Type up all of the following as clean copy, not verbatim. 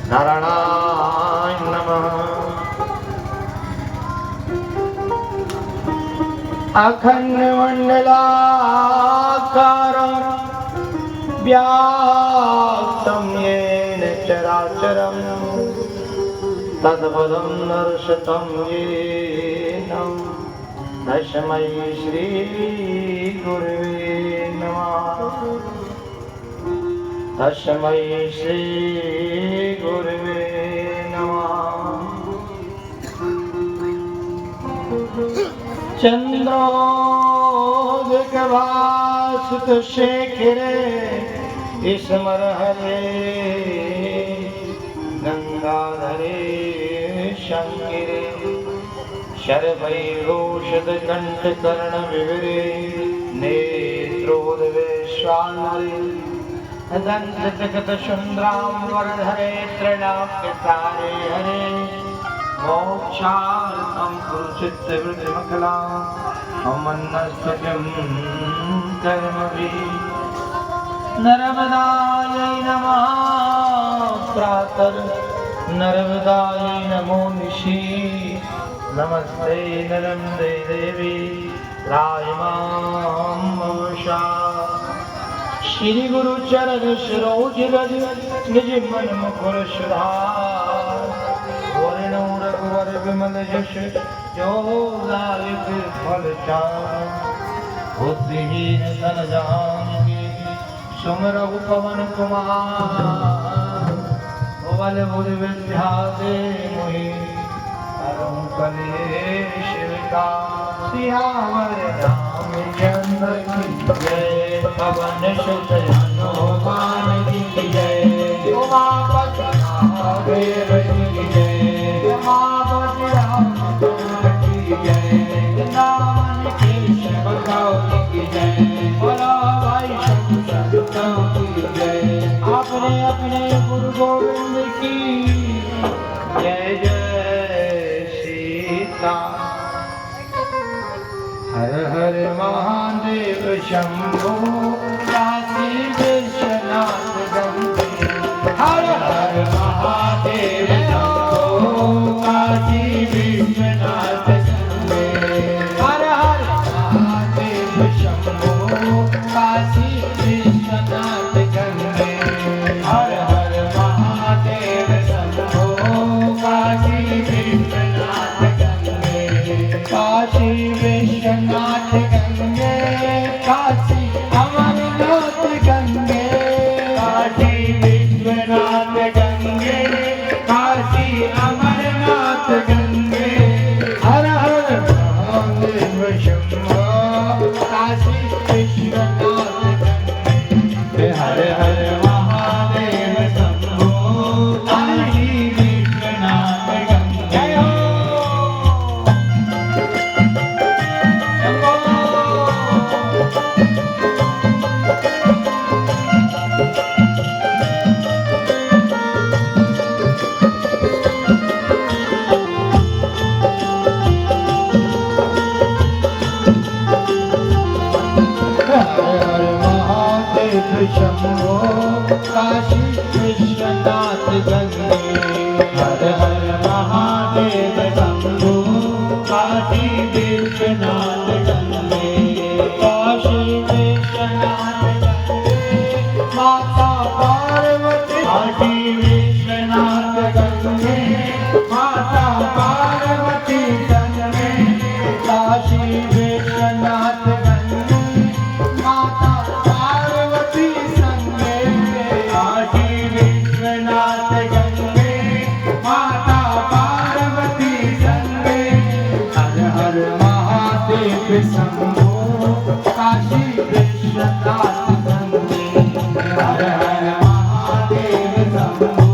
नारायणाय नमः। अखंड मंडलाकारं व्याप्तं येन चराचरं तत्पदं दर्शितं येन तस्मै श्री गुरुवे नमः। तस्मै श्री गुरुवे नमः। चंद्रोदकभासित शेखरे स्मर हरे गंगाधरे शंकरे शरभैरोषध कंठ कर्ण विवरे नेत्रोदवेश्वानरे दंत शुंद्रांबरधरे त्रिलोक्यसारे हरे मोक्षार्थं कुरुचित्तवृत्तिमखलां मन्नस्तिं कर्मभिः। नर्मदायै नमः प्रातः नर्मदायै नमो निशि नमस्ते नर्मदे देवी रायमां ममशा। श्री गुरु चरण सरोज रज निज मन मुकुर सुधार वर्ण रघुवर विमल यश जो दायक फल चार। बुद्धिहीन तन जान सुमरहु पवन कुमार बल बुद्धि विद्या दे मोहि हरहु कलेश विकार। सियावर रामचंद्र की जय पवन सुत हनुमान की जय उमापति महादेव की जय उमापति रामचंद्र की जय वृंदावन के सेवकों की जय बोलो भाई संतों की जय। अपने अपने गुरु गोविंद की जय जय सीता। हर हर महादेव शंभो काशी विश्वनाथ गंगे। हर हर महादेव शंभो काशी विश्वनाथ गंगे। हर हर महादेव शंभो काशी विश्वनाथ गंगे। हर हर महादेव शंभो काशी विश्वनाथ गंगे। काशी विश्वनाथ गंगे काशी अमरनाथ गंगे। काशी विश्वनाथ गंगे काशी अमरनाथ गंगे। हर हर महादेव शंभो काशी विश्वनाथ गंगे। हर हर महादेव शंभो काशी विश्वनाथ गंगे। शंभो काशी विश्वनाथ गंगे। हर हर महादेव शंभो काशी विश्वनाथ गंगे। काशी विश्वनाथ गंगे माता पार्वती। काशी विश्वनाथ गंगे माता पार्वती गंगे। काशी विश्वनाथ गंगे माता पार्वती संगे। काशी विश्वनाथ गंगे माता पार्वती संगे। हर हर महादेव शंभो काशी विश्वनाथ गंगे। हर हर महादेव शंभो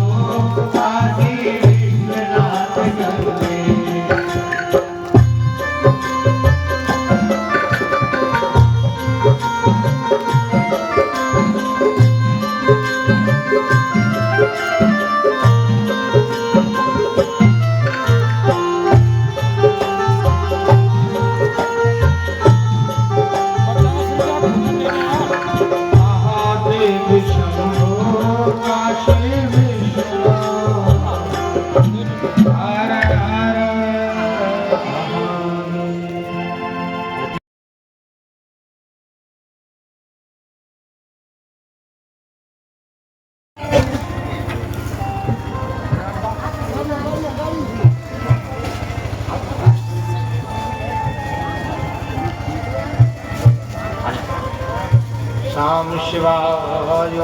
नमः शिवाय।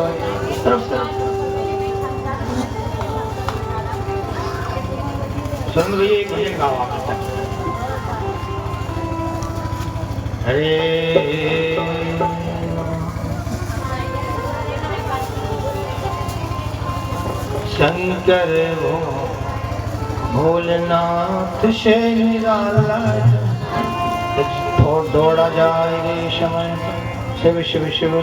सुन भैया एक भजन गाओ आप। हरे शंकर भोलेनाथ से निराला और दौड़ा जाए रे समय शिव शिव शिव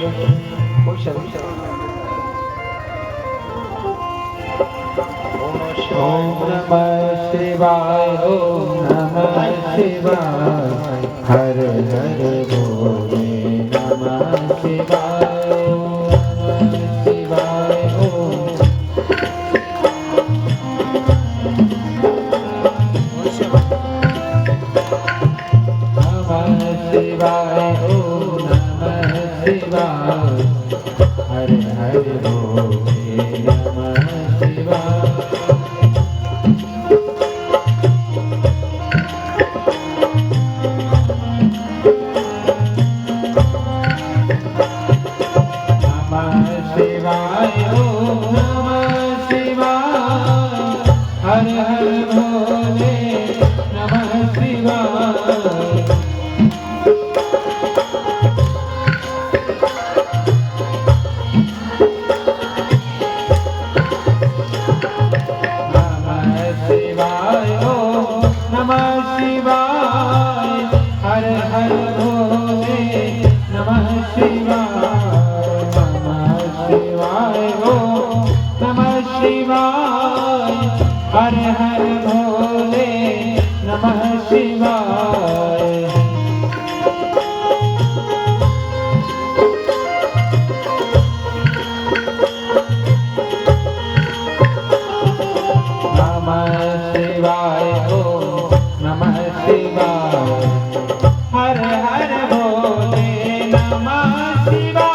ओम नमः शिवाय ओम नमः शिवाय हर हर भोले नमः शिवाय ओम नमः शिवाय ओम शिवाय ओम नमः शिवाय हरे हरे भोले नमः शिवाय नमः शिवाय ओम नमः शिवाय हरे हरे भोले नमः शिवाय हर हर भोले नमः शिवाय। नमः शिवाय ओम नमः शिवाय हर हर भोले नमः शिवाय।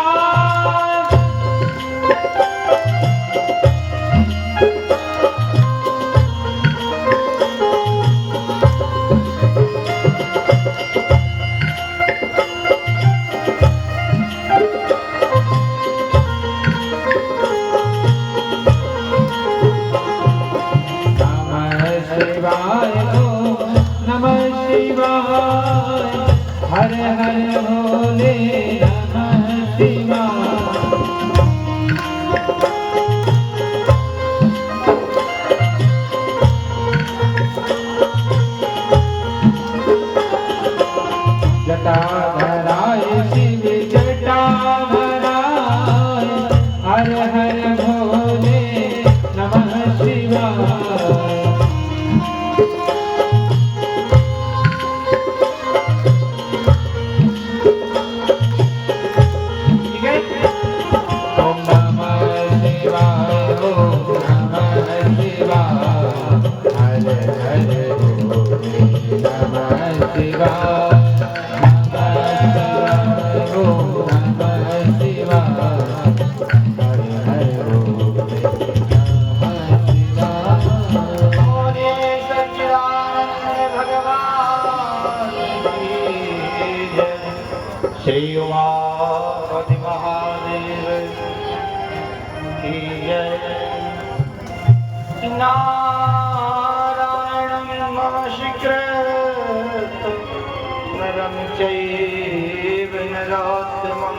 हर हर भोले नमः शिवाय। जटाधराय शिव जटाधराय हर हर भोले नमः शिवाय। श्री उमापति महादेव की जय। नारायणं नमस्कृत नरं चैव नरोत्तमं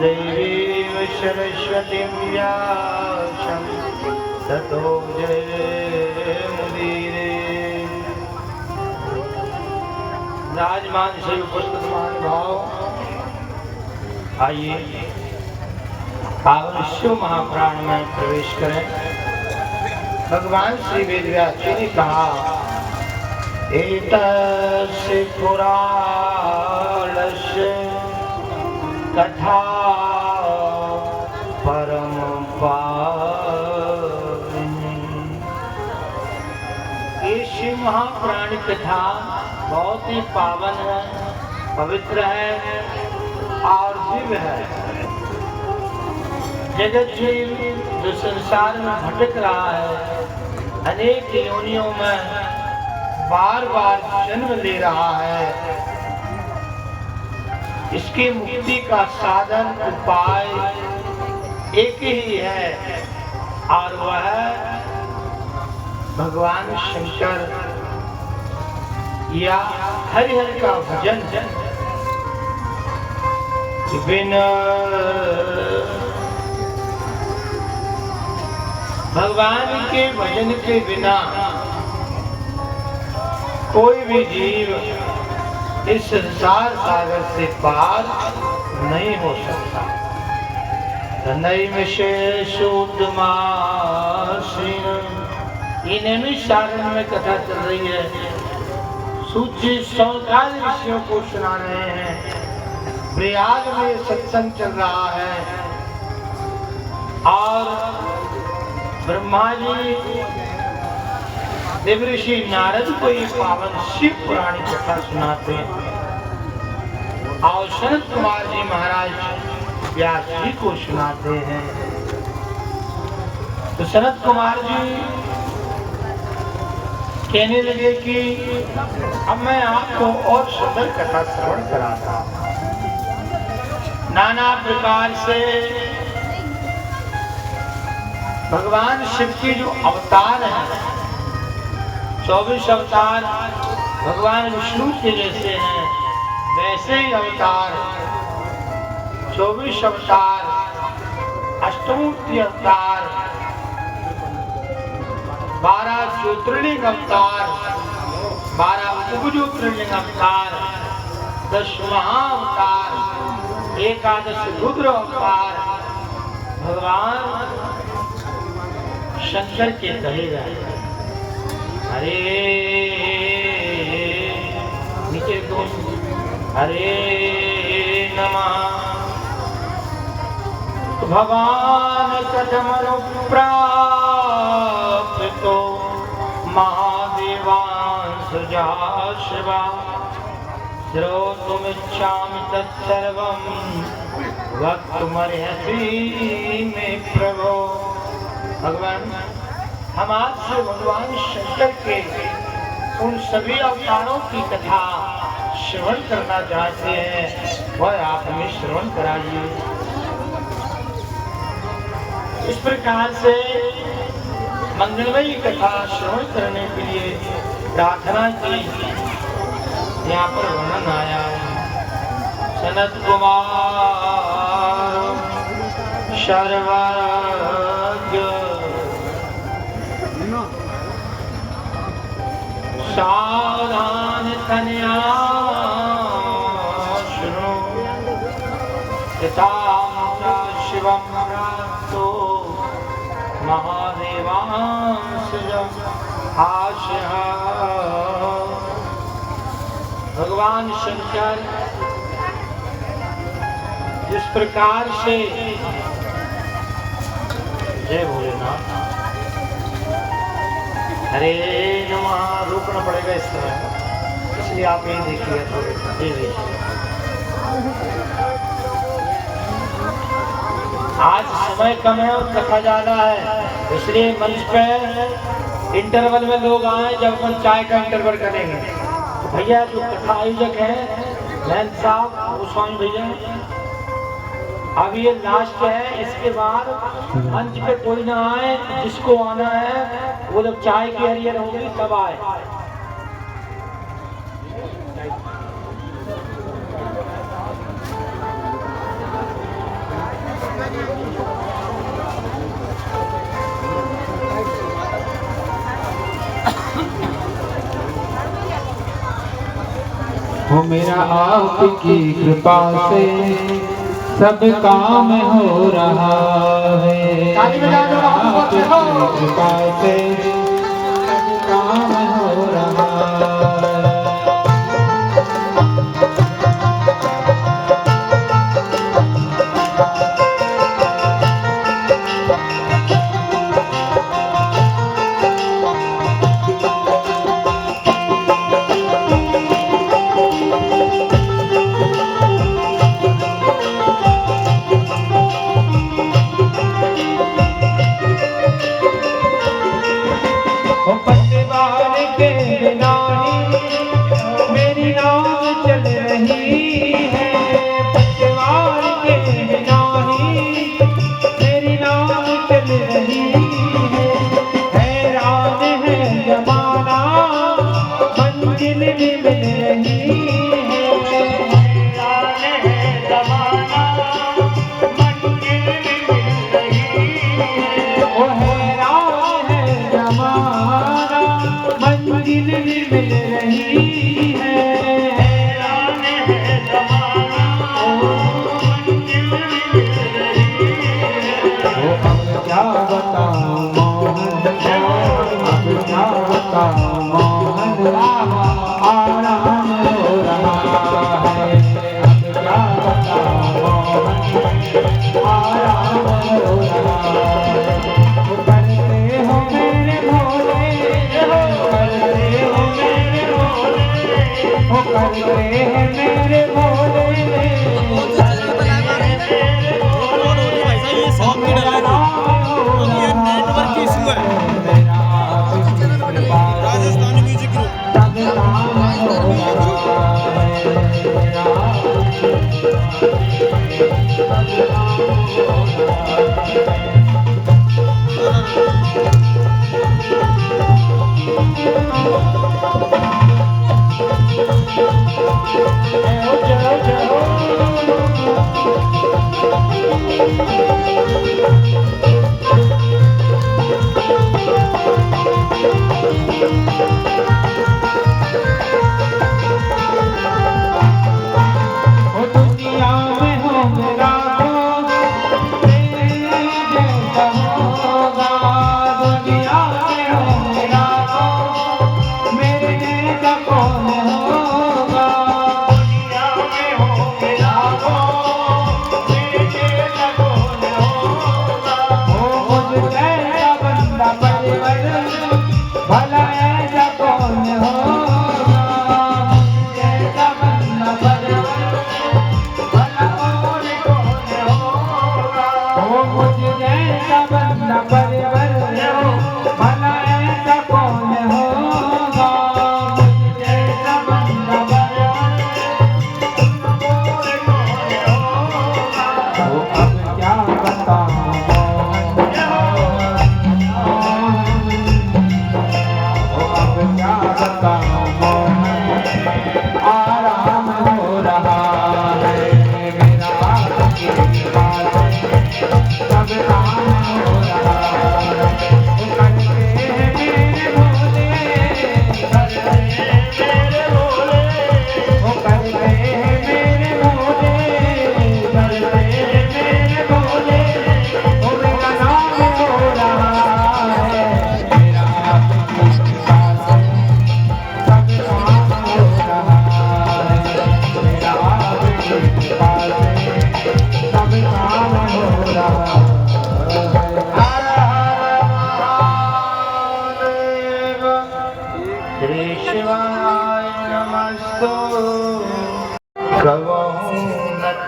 देवीं सरस्वतीं व्यासं ततो जयमुदीरये। राजमान से उपस्थित महानुभाव, आइए पावन शिव महाप्राण में प्रवेश करें। भगवान श्री वेदव्यास जी ने कहा एतस्य पुराणस्य कथा परम पावनी। ये शिव महाप्राण कथा बहुत ही पावन है, पवित्र है और दिव्य है। जगत जीव जो संसार में भटक रहा है, अनेक योनियों में बार बार जन्म ले रहा है, इसकी मुक्ति का साधन उपाय एक ही है और वह भगवान शंकर या हरिहर का भजन। बिना भगवान के भजन के बिना कोई भी जीव इस संसार सागर से पार नहीं हो सकता। इन्हें भी सारण में कथा चल रही है, सूची 100 ऋषियों को सुना रहे हैं। प्रयाग में सत्संग चल रहा है और ब्रह्मा जी देवऋषि नारद को ये पावन शिव पुराणी कथा सुनाते हैं और सनत कुमार जी महाराज व्यास जी को सुनाते हैं। तो सनत कुमार जी कहने लगे कि अब मैं आपको और सुंदर कथा श्रवण कराता हूं। नाना प्रकार से भगवान शिव की जो अवतार हैं, 24 अवतार भगवान विष्णु के जैसे हैं, वैसे ही अवतार 24 अवतार, अष्टमूर्ति अवतार, 12 ज्योतिर्लिंग अवतार, 12 उपज्योतिर्लिंग अवतार, 10 महाअवतार, 11 रुद्र अवतार भगवान शंकर के कहे गए। हरे नीचे दो हरे नमः। भगवान कथमनु प्राप्तो महादेवांश शिवा श्रोतुमिच्छामि तत्सर्वं वक्तुमर्हसि मे प्रभो। भगवान हम आपसे भगवान शंकर के उन सभी अवतारों की कथा श्रवण करना चाहते हैं, वह आप हमें श्रवण कराइए। इस प्रकार से मंगलमयी कथा श्रवण करने के लिए प्रार्थना की। यहाँ पर वर्णन आया सनत कुमार सर्वज्ञ सावधान तनया शृणु यथां शिवं प्राप्तो महादेवांशजम् आशयः। भगवान शंकर जिस प्रकार से जय भोलेनाथ हरे नमः रोकना पड़ेगा इस तरह, इसलिए आप यही देखिए थोड़े देखिए। आज समय कम है और कथा ज्यादा है, इसलिए मंच पे इंटरवल में लोग आए जब हम चाय का इंटरवल करेंगे। तो भैया जो कथा आयोजक है नैन साहब गोस्वामी भैया, अब ये लास्ट है, इसके बाद मंच पे कोई ना आए, जिसको आना है वो जब चाय की हरियर होगी तब आए। हो मेरा आपकी कृपा से सब काम हो रहा है। आपकी कृपा से सब काम हो रहा है। मेरी नाव चल रही है, बताऊं मोहन आराम हो रहा है। अब क्या बताऊं मोहन आराम हो रहा है। वो करते हो मेरे भोले, करते हो मेरे भोले, वो करते हैं मेरे भोले। नेटवर्क की इशू है। राजस्थानी म्यूजिक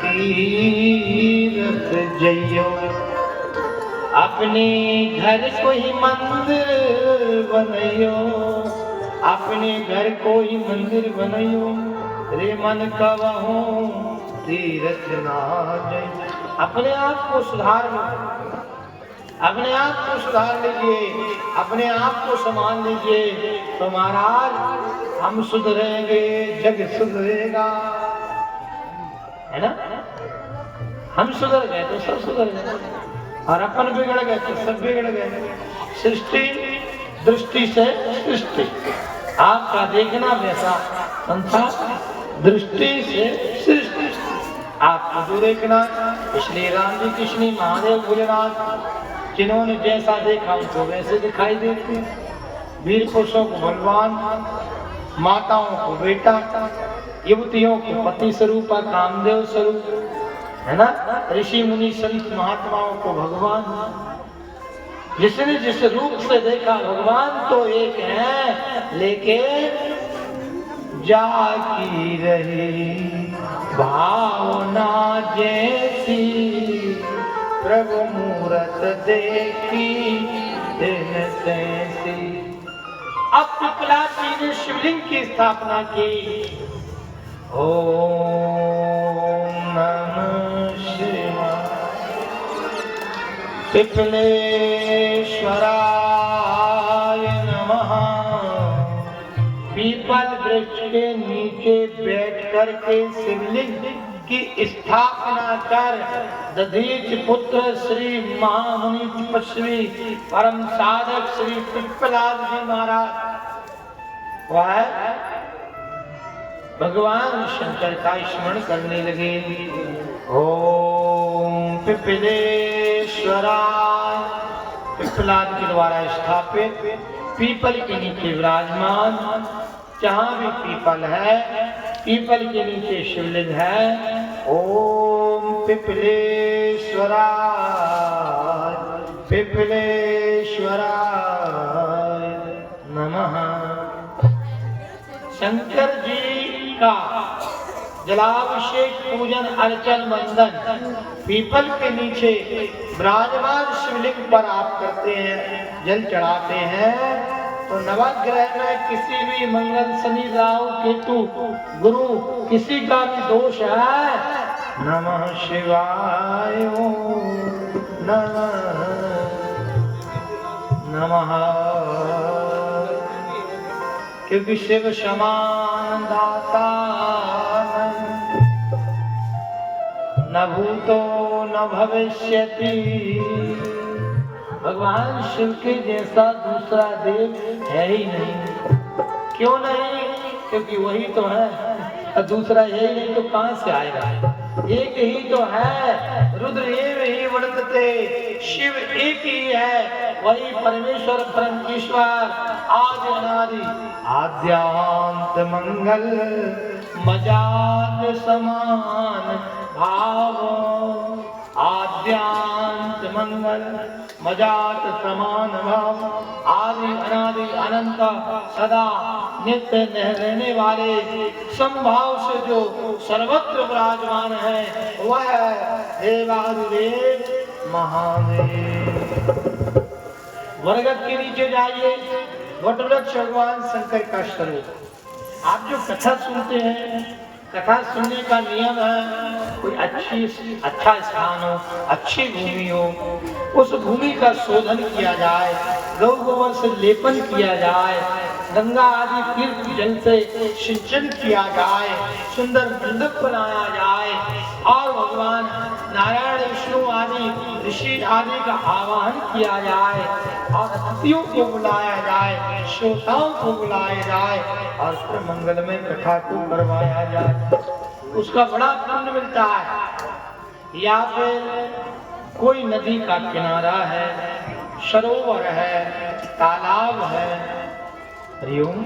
तीरथ जइयो अपने घर को ही मंदिर बनइयो, अपने घर को ही मंदिर बनइयो रे मन कवहू तीरथ ना जइयो। अपने आप को सुधार लो, अपने आप को सुधार लीजिए, अपने आप को संभाल लीजिए तो महाराज हम सुधरेंगे जग सुधरेगा, है ना। हम सुधर गए तो सब सुधर गए और अपन बिगड़ गए तो सब बिगड़ गए। सृष्टि दृष्टि से सृष्टि, आपका देखना वैसा संसार दृष्टि से सृष्टि, आपको जो देखना। इसलिए राम जी कृष्ण महादेव भोलेनाथ जिन्होंने जैसा देखा उनको वैसे दिखाई देते। वीर पुरुषों को बलवान, माताओं को बेटा, युवतियों को पति स्वरूप, कामदेव स्वरूप, है ना। ऋषि मुनि संत महात्माओं को भगवान, जिसने जिस रूप से देखा भगवान तो एक है, लेकिन जाकी रही भावना जैसी प्रभु मूरत देखी दिन तैसी। अब पिपलाद जी ने शिवलिंग की स्थापना की। ओम नमः शिवाय। पिपलेश्वराय नमः। पीपल वृक्ष के नीचे बैठ करके शिवलिंग की स्थापना कर दधीच पुत्र श्री महामुनि तपस्वी परम साधक श्री पिपलाद जी महाराज वह भगवान शंकर का स्मरण करने लगे। ओम पिपलेश्वराय। पिपलाद के द्वारा स्थापित पीपल के नीचे विराजमान। जहाँ भी पीपल है, पीपल के नीचे शिवलिंग है। ओम पिपलेश्वराय पिपलेश्वराय नमः। शंकर जी का जलाभिषेक पूजन अर्चन वंदन पीपल के नीचे विराजमान शिवलिंग पर आप करते हैं, जल चढ़ाते हैं, तो नवग्रह में किसी भी मंगल, शनि, राहु, केतु, गुरु किसी का भी दोष है, नमः शिवाय ओम नमः। क्योंकि शिव समान दाता न भूतो न भविष्यति। भगवान शिव के जैसा दूसरा देव है ही नहीं। क्यों नहीं? क्योंकि वही तो है, और दूसरा है ही नहीं तो कहां से आएगा? एक ही तो है। रुद्र एव ही वर्तते, शिव एक ही है, वही परमेश्वर परमेश्वर आदि अनादि आद्यांत मंगल मजात समान भाव। आद्यांत मंगल मजात समान भाव, आदि अनादि अनंत सदा नित्य रहने वाले संभाव से जो सर्वत्र विराजमान है, वह देवादिदेव महादेव। वरगद के नीचे जाइए, वटवृक्ष भगवान शंकर का स्वरूप। आप जो कथा सुनते हैं, कथा सुनने का नियम है, कोई अच्छा स्थान हो, अच्छी भूमि हो, उस भूमि का शोधन किया जाए, गौ गोबर से लेपन किया जाए, गंगा आदि तीर्थ जल से सिंचन किया जाए, सुंदर मंडप बनाया जाए, और भगवान नारायण, विष्णु आदि ऋषि आदि का आवाहन किया जाए, और अतिथियों को बुलाया जाए, श्रोताओं को बुलाया जाए, और फिर मंगलमय कथा को करवाया जाए, उसका बड़ा पुण्य मिलता है। या फिर कोई नदी का किनारा है, सरोवर है, तालाब है, हरिओम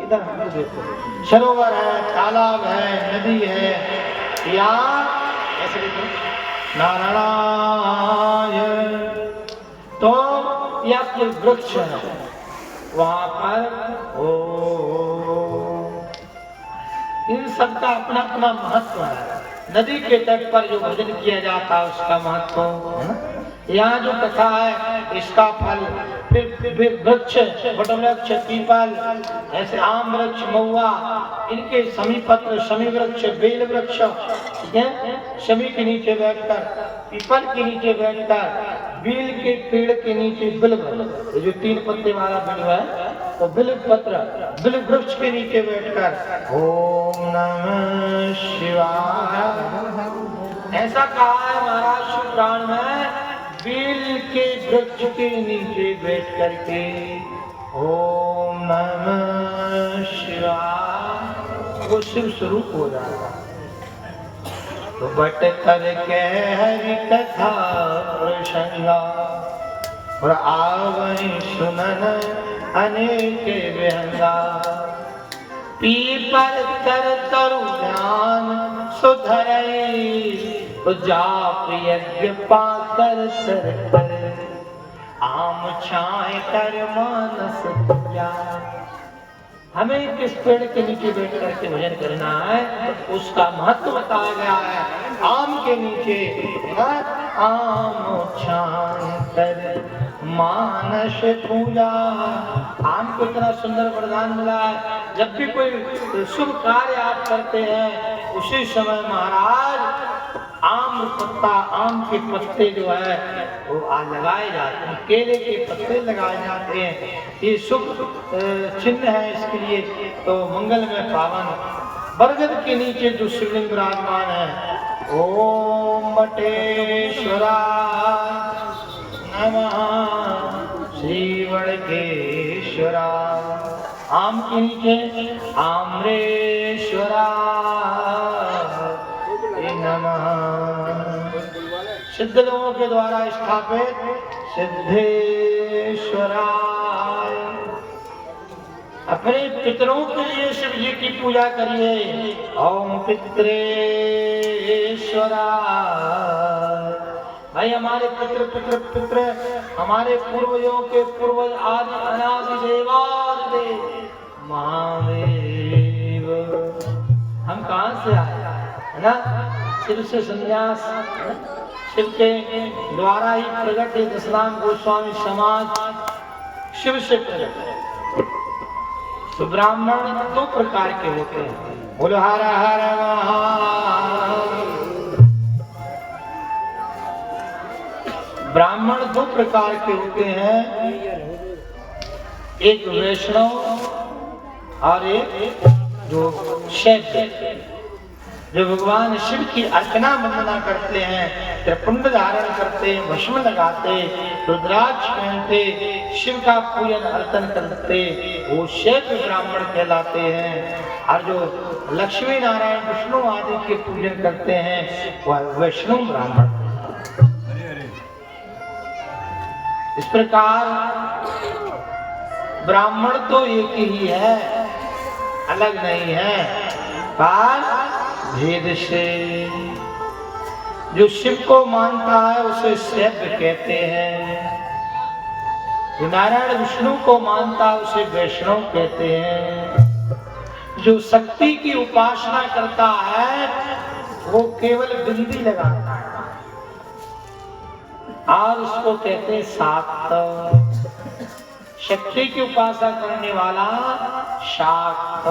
इधर हम देखो, सरोवर है, तालाब है, नदी है, या ऐसे देखो नारायण, तो या कोई वृक्ष है, वहां पर ओ इन सब का अपना अपना महत्व है। नदी के तट पर जो भजन किया जाता है उसका महत्व, यहाँ जो कथा है इसका फल, फिर वृक्ष, वटवृक्ष, पीपल, ऐसे आम वृक्ष, महुआ, इनके समीपत्र, शमी वृक्ष, बेल वृक्ष, ठीक है, शमी के नीचे बैठकर, पीपल के नीचे बैठकर, बेल के पेड़ के नीचे बिल्व, जो 3 पत्ते वाला बिल्व है, तो बिल्व पत्र, बिल्व वृक्ष के नीचे बैठकर ओम नमः शिवाय, ऐसा कहा है महाराज शिव पुराण में। बेल के वृक्ष के नीचे बैठ करके ओम नमः शिवाय, वो शिव स्वरूप हो जाता। तो बट करके हरि कथा प्रसंगा, और आवई सुनन अनेक विहंगा। पीपल तर तरु ध्यान सुधरई, जाप यज्ञ पाकर तर, आम छाए कर मानस जाए। हमें किस पेड़ के नीचे बैठ करके भजन करना है, उसका महत्व बताया गया है। आम के नीचे, आम छाए कर मानस पूजा। आम को इतना सुंदर वरदान मिला है, जब भी कोई शुभ कार्य आप करते हैं, उसी समय महाराज आम पत्ता, आम के पत्ते जो है वो लगाए जाते हैं, केले के पत्ते लगाए जाते हैं। ये शुभ चिन्ह है इसके लिए, तो मंगल में पावन। बरगद के नीचे जो शिवलिंग विराजमान है, ओम बटेश्वराय नमः, श्री वड़केश्वराय। आम के नीचे आम्रेश्वराय नमः, सिद्ध लोगों के द्वारा स्थापित सिद्धेश्वराय अपने पितरों के लिए शिव जी की पूजा करिए। ओम पितरेश्वरा। भाई हमारे पित्र हमारे पूर्वजों के पूर्वज आदि अनादि देवादिदेव महादेव। हम कहाँ से आए है ना? शिव से संन्यास, शिव के द्वारा ही प्रकट है। दशनाम गोस्वामी समाज शिव से प्रकट है। तो ब्राह्मण दो प्रकार के होते हैं। बोलो हर हर महादेव। ब्राह्मण दो प्रकार के होते हैं, एक वैष्णव और एक जो शैव, जो भगवान शिव की अर्चना वंदना करते हैं, त्रिपुंड धारण करते, भस्म लगाते, रुद्राक्ष पहनते, शिव का पूजन अर्चन करते, वो शैव ब्राह्मण कहलाते हैं। और जो लक्ष्मी नारायण विष्णु आदि के पूजन करते हैं वह वैष्णव ब्राह्मण। इस प्रकार ब्राह्मण तो एक ही है, अलग नहीं है, पर भेद से। जो शिव को मानता है उसे शैव कहते हैं, जो नारायण विष्णु को मानता है उसे वैष्णव कहते हैं। जो शक्ति की उपासना करता है वो केवल बिंदी लगाता है और उसको कहते हैं शाक्त। शक्ति की उपासना करने वाला शाक्त,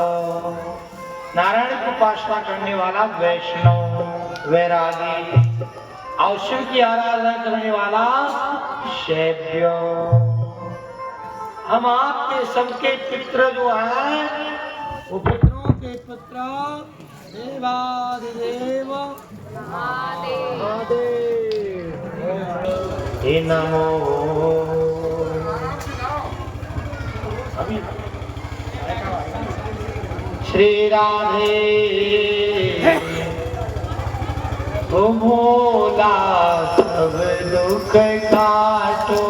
नारायण की उपासना करने वाला वैष्णव वैरागी, और शिव की आराधना करने वाला शैव्य। हम आपके सबके पितृ जो हैं वो पितरों के पुत्र देवादिदेव महादेव। हे नमो। अभी श्री राधे ओ भोला सब दुख काटो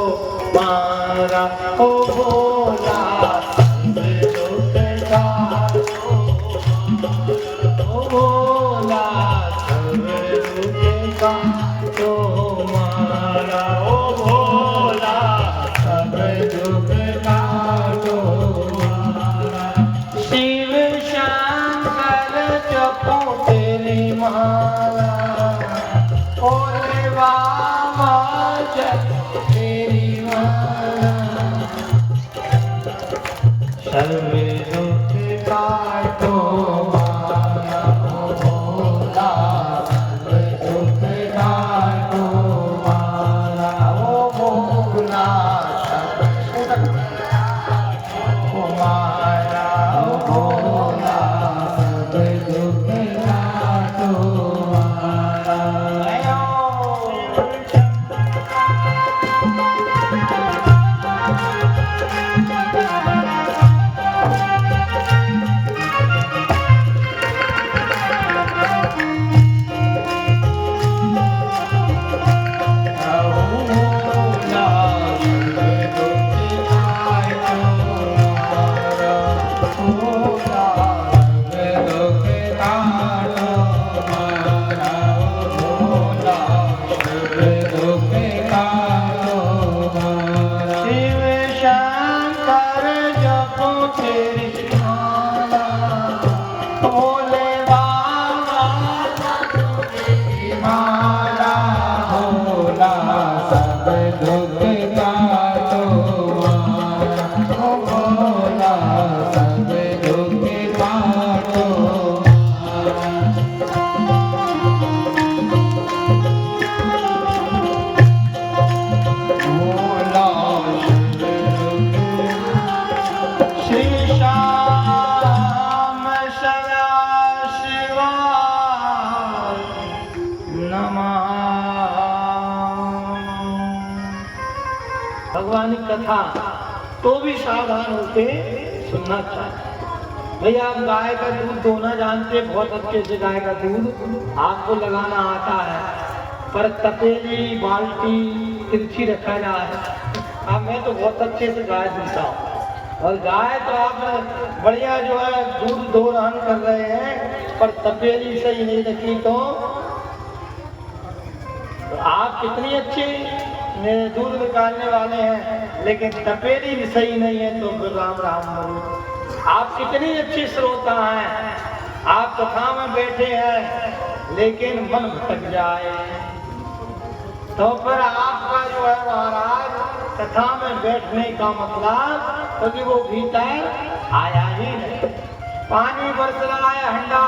मारा, ओ भोला सब दुख काटो, ओ भोला सब दुख काटो मारा, ओ भोला सब दुख काटो मारा। शिव शंकर जपो तेरी माला, ओरे बाबा जप तेरी माला। सर्व दुख काटो मारा, ओ भोला सर्व दुख काटो मारा, ओ भोला सब दुख काटो मारा, ओ भोला सब दुख काटो मारा। भगवान की कथा तो भी सावधान होके सुनना चाहिए। भैया आप गाय का दूध दोना जानते, बहुत अच्छे से गाय का दूध आपको लगाना आता है, पर तपेली बाल्टी तिरछी रखना है। अब मैं तो बहुत अच्छे से गाय दूधता हूँ, और गाय तो आप बढ़िया जो है दूध दोहन कर रहे हैं, पर तपेली सही नहीं रखी तो आप कितनी अच्छी दूध निकालने वाले हैं, लेकिन तपेली भी सही नहीं है तो फिर राम राम बोलो। आप कितनी अच्छी श्रोता हैं, आप कथा में बैठे हैं लेकिन मन भटक जाए तो फिर आपका जो है महाराज कथा में बैठने का मतलब क्योंकि वो भीतर आया ही नहीं। पानी बरस रहा है, हंडा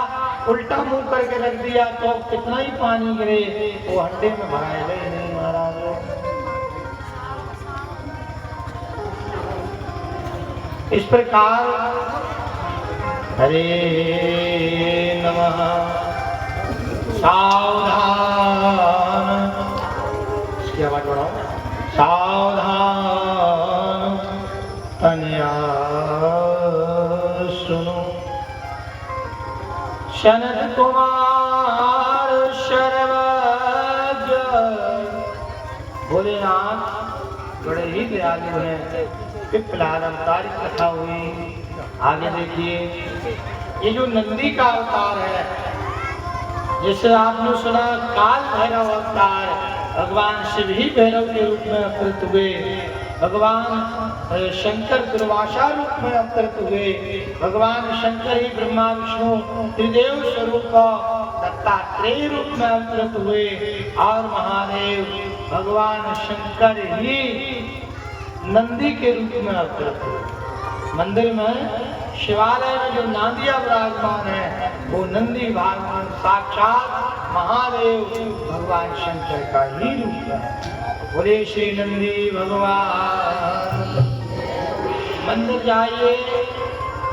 उल्टा मुंह करके रख दिया तो कितना ही पानी गिरे वो हंडे में भराएगा ही नहीं महाराज। इस प्रकार हरे नमः सावधान, इसकी आवाज बढ़ाओ, सावधान तनिया सुनो, शनद कुमार शर्वज। भोलेनाथ बड़े ही दयालु हैं। पिपलाद अवतार की कथा हुई, आगे देखिए ये जो नंदी का अवतार है जिसे आपने सुना काल भैरव अवतार, भगवान शिव ही भैरव के रूप में अवतरित हुए, भगवान शंकर दुर्वासा रूप में अवतरित हुए, भगवान शंकर ही ब्रह्मा विष्णु त्रिदेव स्वरूप दत्तात्रेय रूप में अवतरित हुए और महादेव भगवान शंकर ही नंदी के रूप में अवतरित हुए। मंदिर में शिवालय में जो नांदिया विराजमान है वो नंदी भगवान साक्षात महादेव भगवान शंकर का ही रूप है। बोले श्री नंदी भगवान। मंदिर जाइए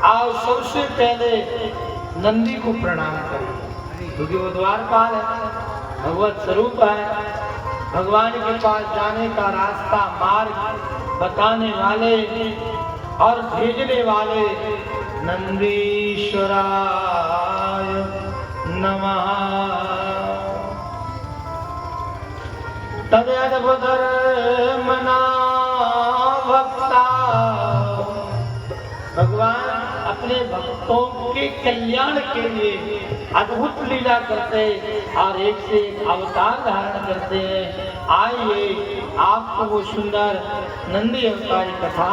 और सबसे पहले नंदी को प्रणाम करिए क्योंकि वो द्वारपाल है, भगवत स्वरूप है। भगवान के पास जाने का रास्ता मार्ग बताने वाले और भेजने वाले नंदीश्वराय नमः। तदद्भुतर मना भक्ता, भगवान अपने भक्तों के कल्याण के लिए अद्भुत लीला करते और एक से एक अवतार धारण करते हैं। आइए आपको वो सुंदर नंदी अवतार की कथा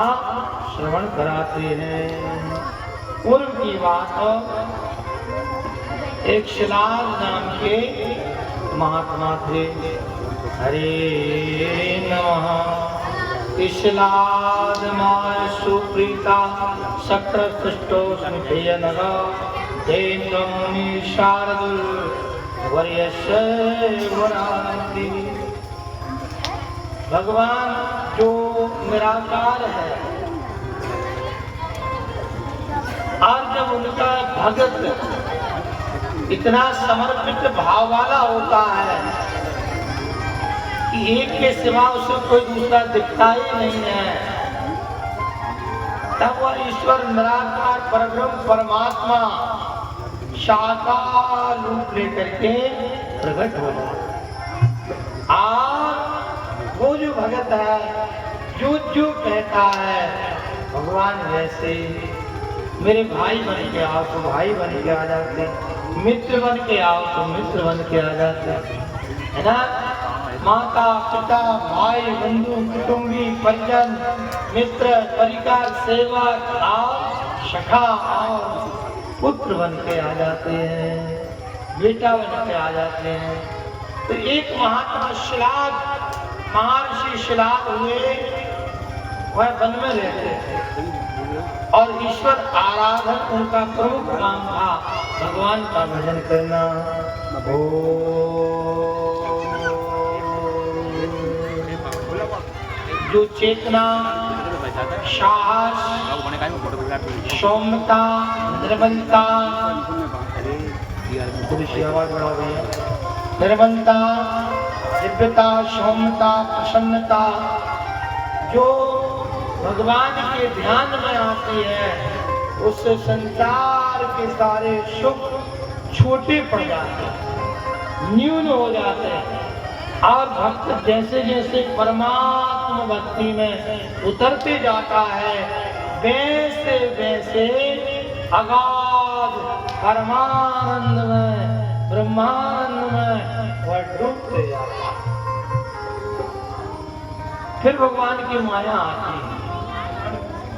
श्रवण कराते हैं। पूर्व की बात, एक शिलाद नाम के महात्मा थे। हरे नमः। शिलाद माय सुप्रीता शक्र पृष्ठो स्मृतेय नगा देन्द्रमुनि शारदुल वर्यस्य वराति। भगवान जो निराकार है और जब उनका भगत इतना समर्पित भाव वाला होता है कि एक के सिवा उसे कोई दूसरा दिखता ही नहीं है, तब वह ईश्वर निराकार परब्रह्म परमात्मा साकार रूप लेकर के प्रकट हो जाता। और वो जो भगत है जो जो कहता है भगवान वैसे, मेरे भाई बन के आओ तो भाई बन के आ जाते, मित्र बन के आओ तो मित्र बन के आ जाते, है ना। माता पिता भाई बंधु कुटुंबी परिजन मित्र परिवार सेवक और सखा और पुत्र बन के आ जाते हैं, बेटा बन के आ जाते हैं। तो एक महात्मा शिलाद महर्षि शिलाद हुए, वह वन में रहते थे और ईश्वर आराधन उनका प्रमुख काम था, भगवान का भजन करना। जो चेतना साहस सौम्यता निर्मलता, निर्मलता दिव्यता सौम्यता प्रसन्नता जो भगवान के ध्यान में आती है उससे संसार के सारे सुख छोटे पड़ जाते हैं, न्यून हो जाते हैं और भक्त जैसे जैसे परमात्मा भक्ति में उतरते जाता है वैसे वैसे अगाध परमानंद में, ब्रह्मानंद में वह डूबते जाता है। फिर भगवान की माया आती है।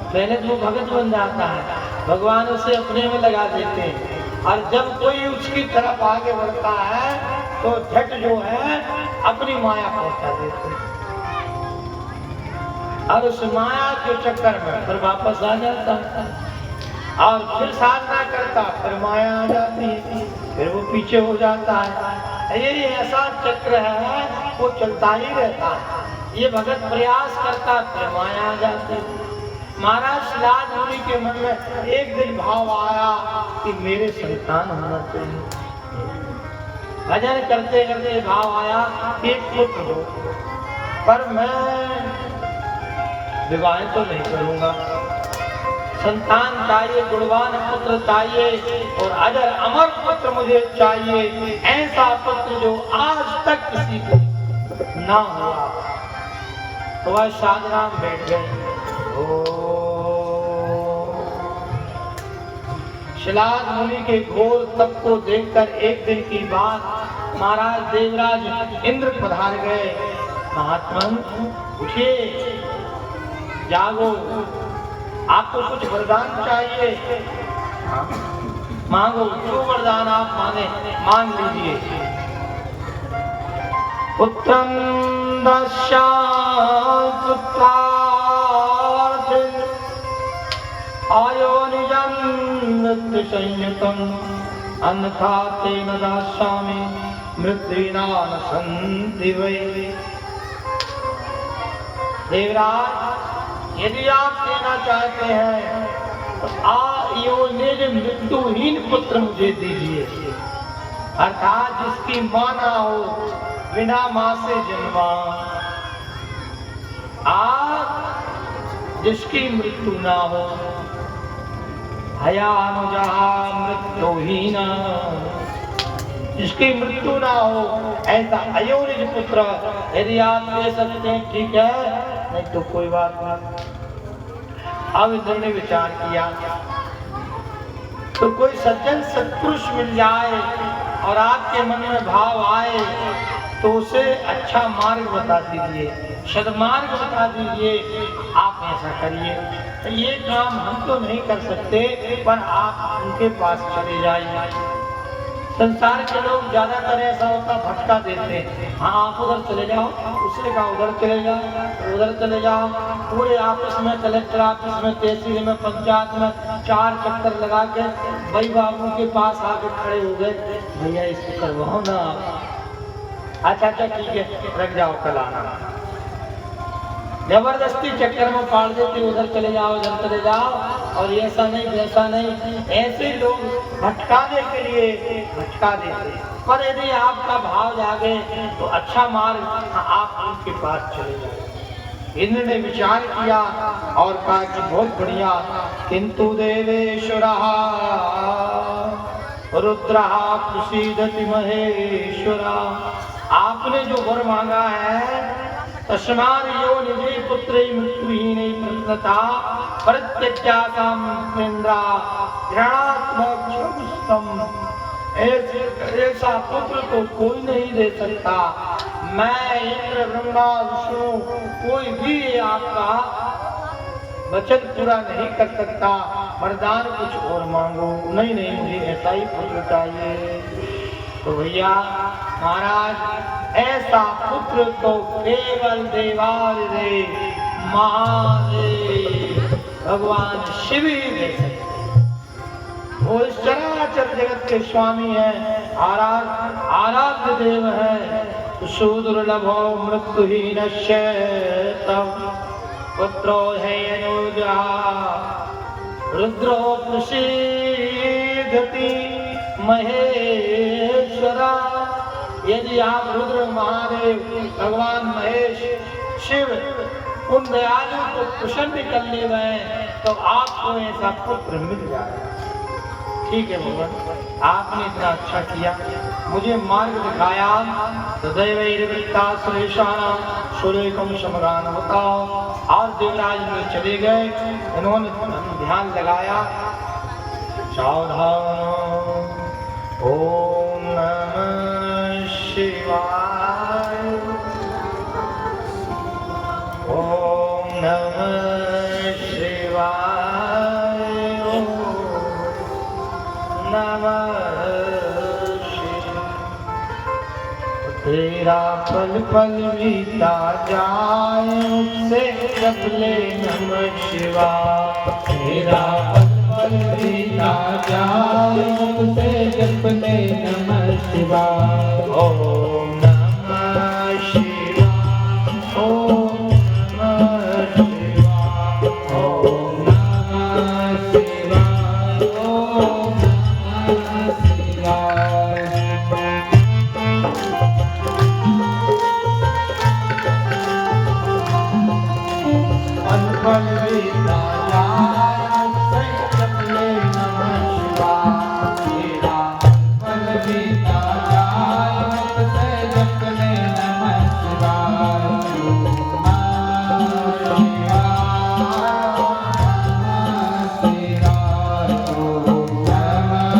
पहले तो भगत बन जाता है, भगवान उसे अपने में लगा देते हैं, और जब कोई उसकी तरफ आगे बढ़ता है तो झट जो है अपनी माया पहुंचा देते हैं, और उस माया के चक्कर में फिर वापस आ जाता है, और फिर साधना करता, फिर माया आ जाती है, फिर वो पीछे हो जाता है। ये ऐसा चक्र है, वो चलता ही रहता है। ये भगत प्रयास करता, फिर माया आ जाती है। महाराज शिलाद मुनि के मन में एक दिन भाव आया कि मेरे संतान होना चाहिए। भजन करते करते भाव आया एक पुत्र हो, पर मैं विवाह तो नहीं करूंगा, संतान चाहिए, गुणवान पुत्र चाहिए, और अजर अमर पुत्र मुझे चाहिए, ऐसा पुत्र जो आज तक किसी को ना हुआ। तो वह साधना में बैठ गए। शिलाद मुनि के घोर तप को देखकर एक दिन की बात, महाराज देवराज इंद्र पधार गए। महात्मन उठिए, जागो, आपको कुछ वरदान चाहिए, मांगो, जो वरदान आप मांगे मांग लीजिए। पुत्रं दस्यात् पुत्रार्थ आयो निजं मृत्यु संयुतं, अन्यथा तेन दास्यामि मृत्युना न सन्ति वै। देवराज, यदि आप देना चाहते हैं तो आयो निज मृत्युहीन पुत्र मुझे दीजिए, अर्थात जिसकी मां ना हो, बिना मां से जन्मा, आप जिसकी मृत्यु ना हो, हयानुजा मृत्युहीन, जिसकी मृत्यु ना हो, ऐसा अयोनिज पुत्र यदि आप ले सकते हैं ठीक है, नहीं तो कोई बात नहीं। अब इंद्र ने विचार किया, तो कोई सज्जन सत्पुरुष मिल जाए और आपके मन में भाव आए तो उसे अच्छा मार्ग बता दीजिए, सदमार्ग बता दीजिए, आप ऐसा करिए। ये काम हम तो नहीं कर सकते, पर आप उनके पास चले जाइए। संसार के लोग ज्यादातर ऐसा होता भटका देते हैं, हाँ आप उधर चले जाओ, उसने कहा उधर चले जाओ, उधर चले जाओ, पूरे ऑफिस में, कलेक्टर ऑफिस में, तहसील में, पंचायत में 4 चक्कर लगा के भाई बाबू के पास आके खड़े हो गए, भैया इसको करवाओ ना। अच्छा अच्छा ठीक है, रख जाओ, कल आना। जबरदस्ती चक्कर में पाड़ देते, उधर चले जाओ, उधर चले जाओ, और ऐसा नहीं वैसा नहीं, ऐसे लोग भटकाने के लिए भटका देते। पर यदि आपका भाव जागे तो अच्छा मार्ग, आप उनके पास चले जाए। इंद्र ने विचार किया और कहा कि बहुत बढ़िया, किंतु देवेश्वरः रुद्रः प्रसीदति महेश्वरः, आपने जो वर मांगा है, तस्मात् यो निजे पुत्रे मृत्युहीने प्रश्नता परित्यज्यातां इंद्रा घृणात्मक्षुस्तम, ऐसा पुत्र तो कोई नहीं दे सकता। मैं इंद्र, ब्रह्मा, विष्णु, कोई भी आपका वचन पूरा नहीं कर सकता। वरदान कुछ और मांगो। नहीं नहीं, मुझे ऐसा ही पुत्र चाहिए। तो भैया महाराज, ऐसा पुत्र तो केवल देवादिदेव महादेव भगवान शिव ही दे सकते। वो इस चराचर जगत के स्वामी हैं, आराध्य देव हैं। सुदुर्लभो मृत्युहीनस्य तव पुत्रो है अनुजा रुद्रो प्रसीदति महेश्वरा। यदि आप रुद्र महादेव, भगवान महेश, शिव उन दयालु को प्रसन्न कर ले गए तो आपको ऐसा पुत्र मिल जाएगा। ठीक है भगवान, आपने इतना अच्छा किया। मुझे मार्ग दिखाया। तदैवैर्वृत्ता सुरेशाना सुरेकम समगान होता। और देवराज में चले गए। इन्होंने ध्यान लगाया। सावधान ओम नमः शिवाय ओम नमः शिवाय ओम नमः तेरा पल पल बीता जाए मुझसे जप ले नमः शिवाय। तेरा पल पल बीता जाए मुझसे जप ले नमः शिवाय। ओम नमः शिवाय ओम नमः शिवाय ओम नमः शिवाय ओम नमः शिवाय। पल पल बीता जाए मुझसे जप ले नमः शिवाय। तेरा पल बीता जाए मुझसे जप ले नमः शिवाय। ओम नमः शिवाय ओम नमः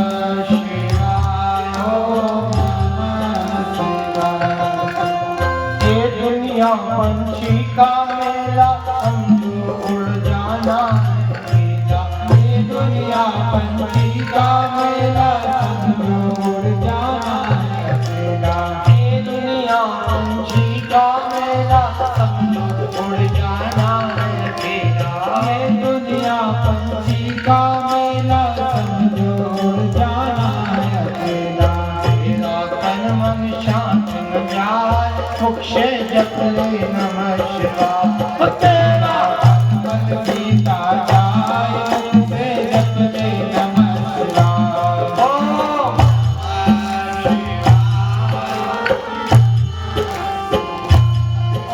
शिवाय ओम नमः शिवाय। ये दुनिया पंछी का मेला समझो उड़ जाना है मेरा। ये दुनिया पंछी का मेला समझो उड़ जाना है अकेला। ये दुनिया पंछी का मेला समझो उड़ जाना है अकेला। ये दुनिया पंछी का मेला समझो उड़ जाना है अकेला। तेरा तन मन शांत न जाए मुख से जप ले नमः शिवाय। ओ तेरा पल बीता जाए मुझसे जप ले नमः शिवाय। ओम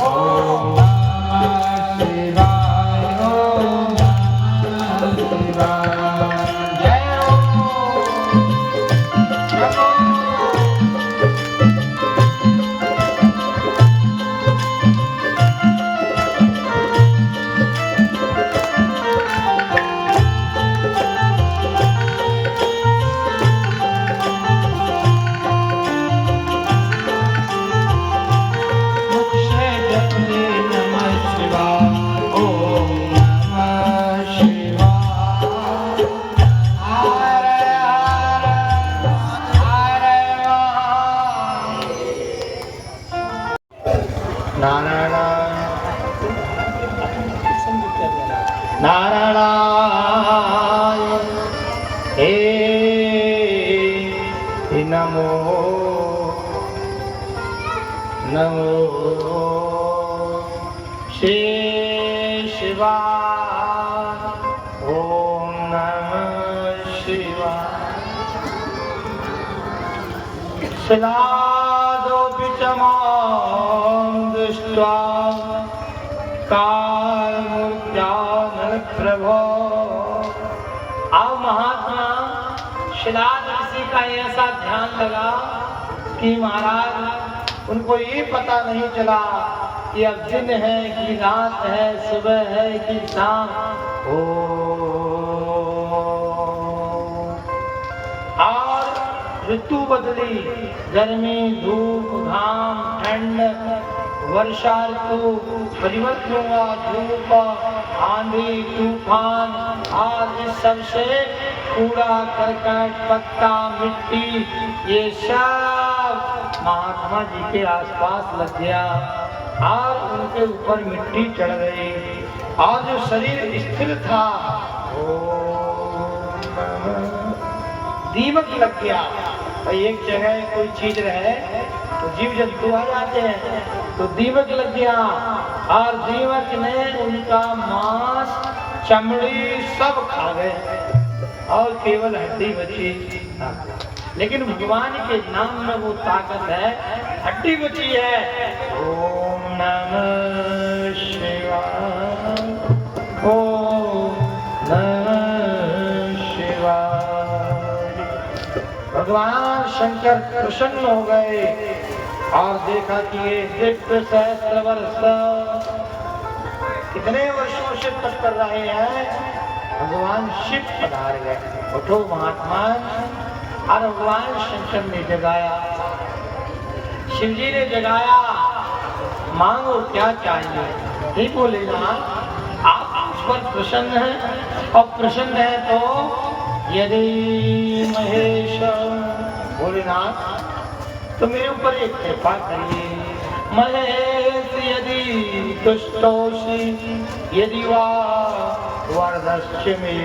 ओम नमः शिवाय ओम नमः शिवाय। जय हो मुख से जप ले नमः शिवाय। ओम नमः शिवाय। हरे हरे हरे नारायण नारायण हे नमो नमो श्री शिवाय ओम नमः शिवाय। शिलादोऽपि च मां दृष्ट्वा कालमूर्त्यानलप्रभो। अब महात्मा शिलाद ऋषि का ऐसा ध्यान लगा कि महाराज उनको ये पता नहीं चला कि अब दिन है कि रात है, सुबह है कि शाम। ओ और ऋतु बदली, गर्मी, धूप, घाम, ठंड, वर्षा ऋतु परिवर्तन हुआ, धूप, आंधी, तूफान और इस सब से कूड़ा करकट, पत्ता, मिट्टी ये सब महात्मा जी के आसपास लग गया और उनके ऊपर मिट्टी चढ़ गई और जो शरीर स्थिर था दीमक लग गया। एक जगह कोई चीज रहे तो जीव जंतु आ जाते हैं, तो दीमक लग गया और दीमक ने उनका मांस, चमड़ी सब खा गए और केवल हड्डी बची। लेकिन भगवान के नाम में वो ताकत है, हड्डी बची है। ओम नमः शिवाय ओम नमः शिवाय। भगवान शंकर प्रसन्न हो गए और देखा कि ये दिव्य सहस्त्र वर्ष कितने वर्षों से तप कर रहे हैं, भगवान शिव पधार गए। उठो महात्मा, और भगवान शंकर ने जगाया, शिव जी ने जगाया, मांगो क्या चाहिए। ही बोले ना, आप मुझ पर प्रसन्न हैं, और प्रसन्न है तो यदि महेश भोलेनाथ तो मेरे ऊपर एक कृपा करिए। महेश यदि तुष्टोषि यदि वा वरदस्य मे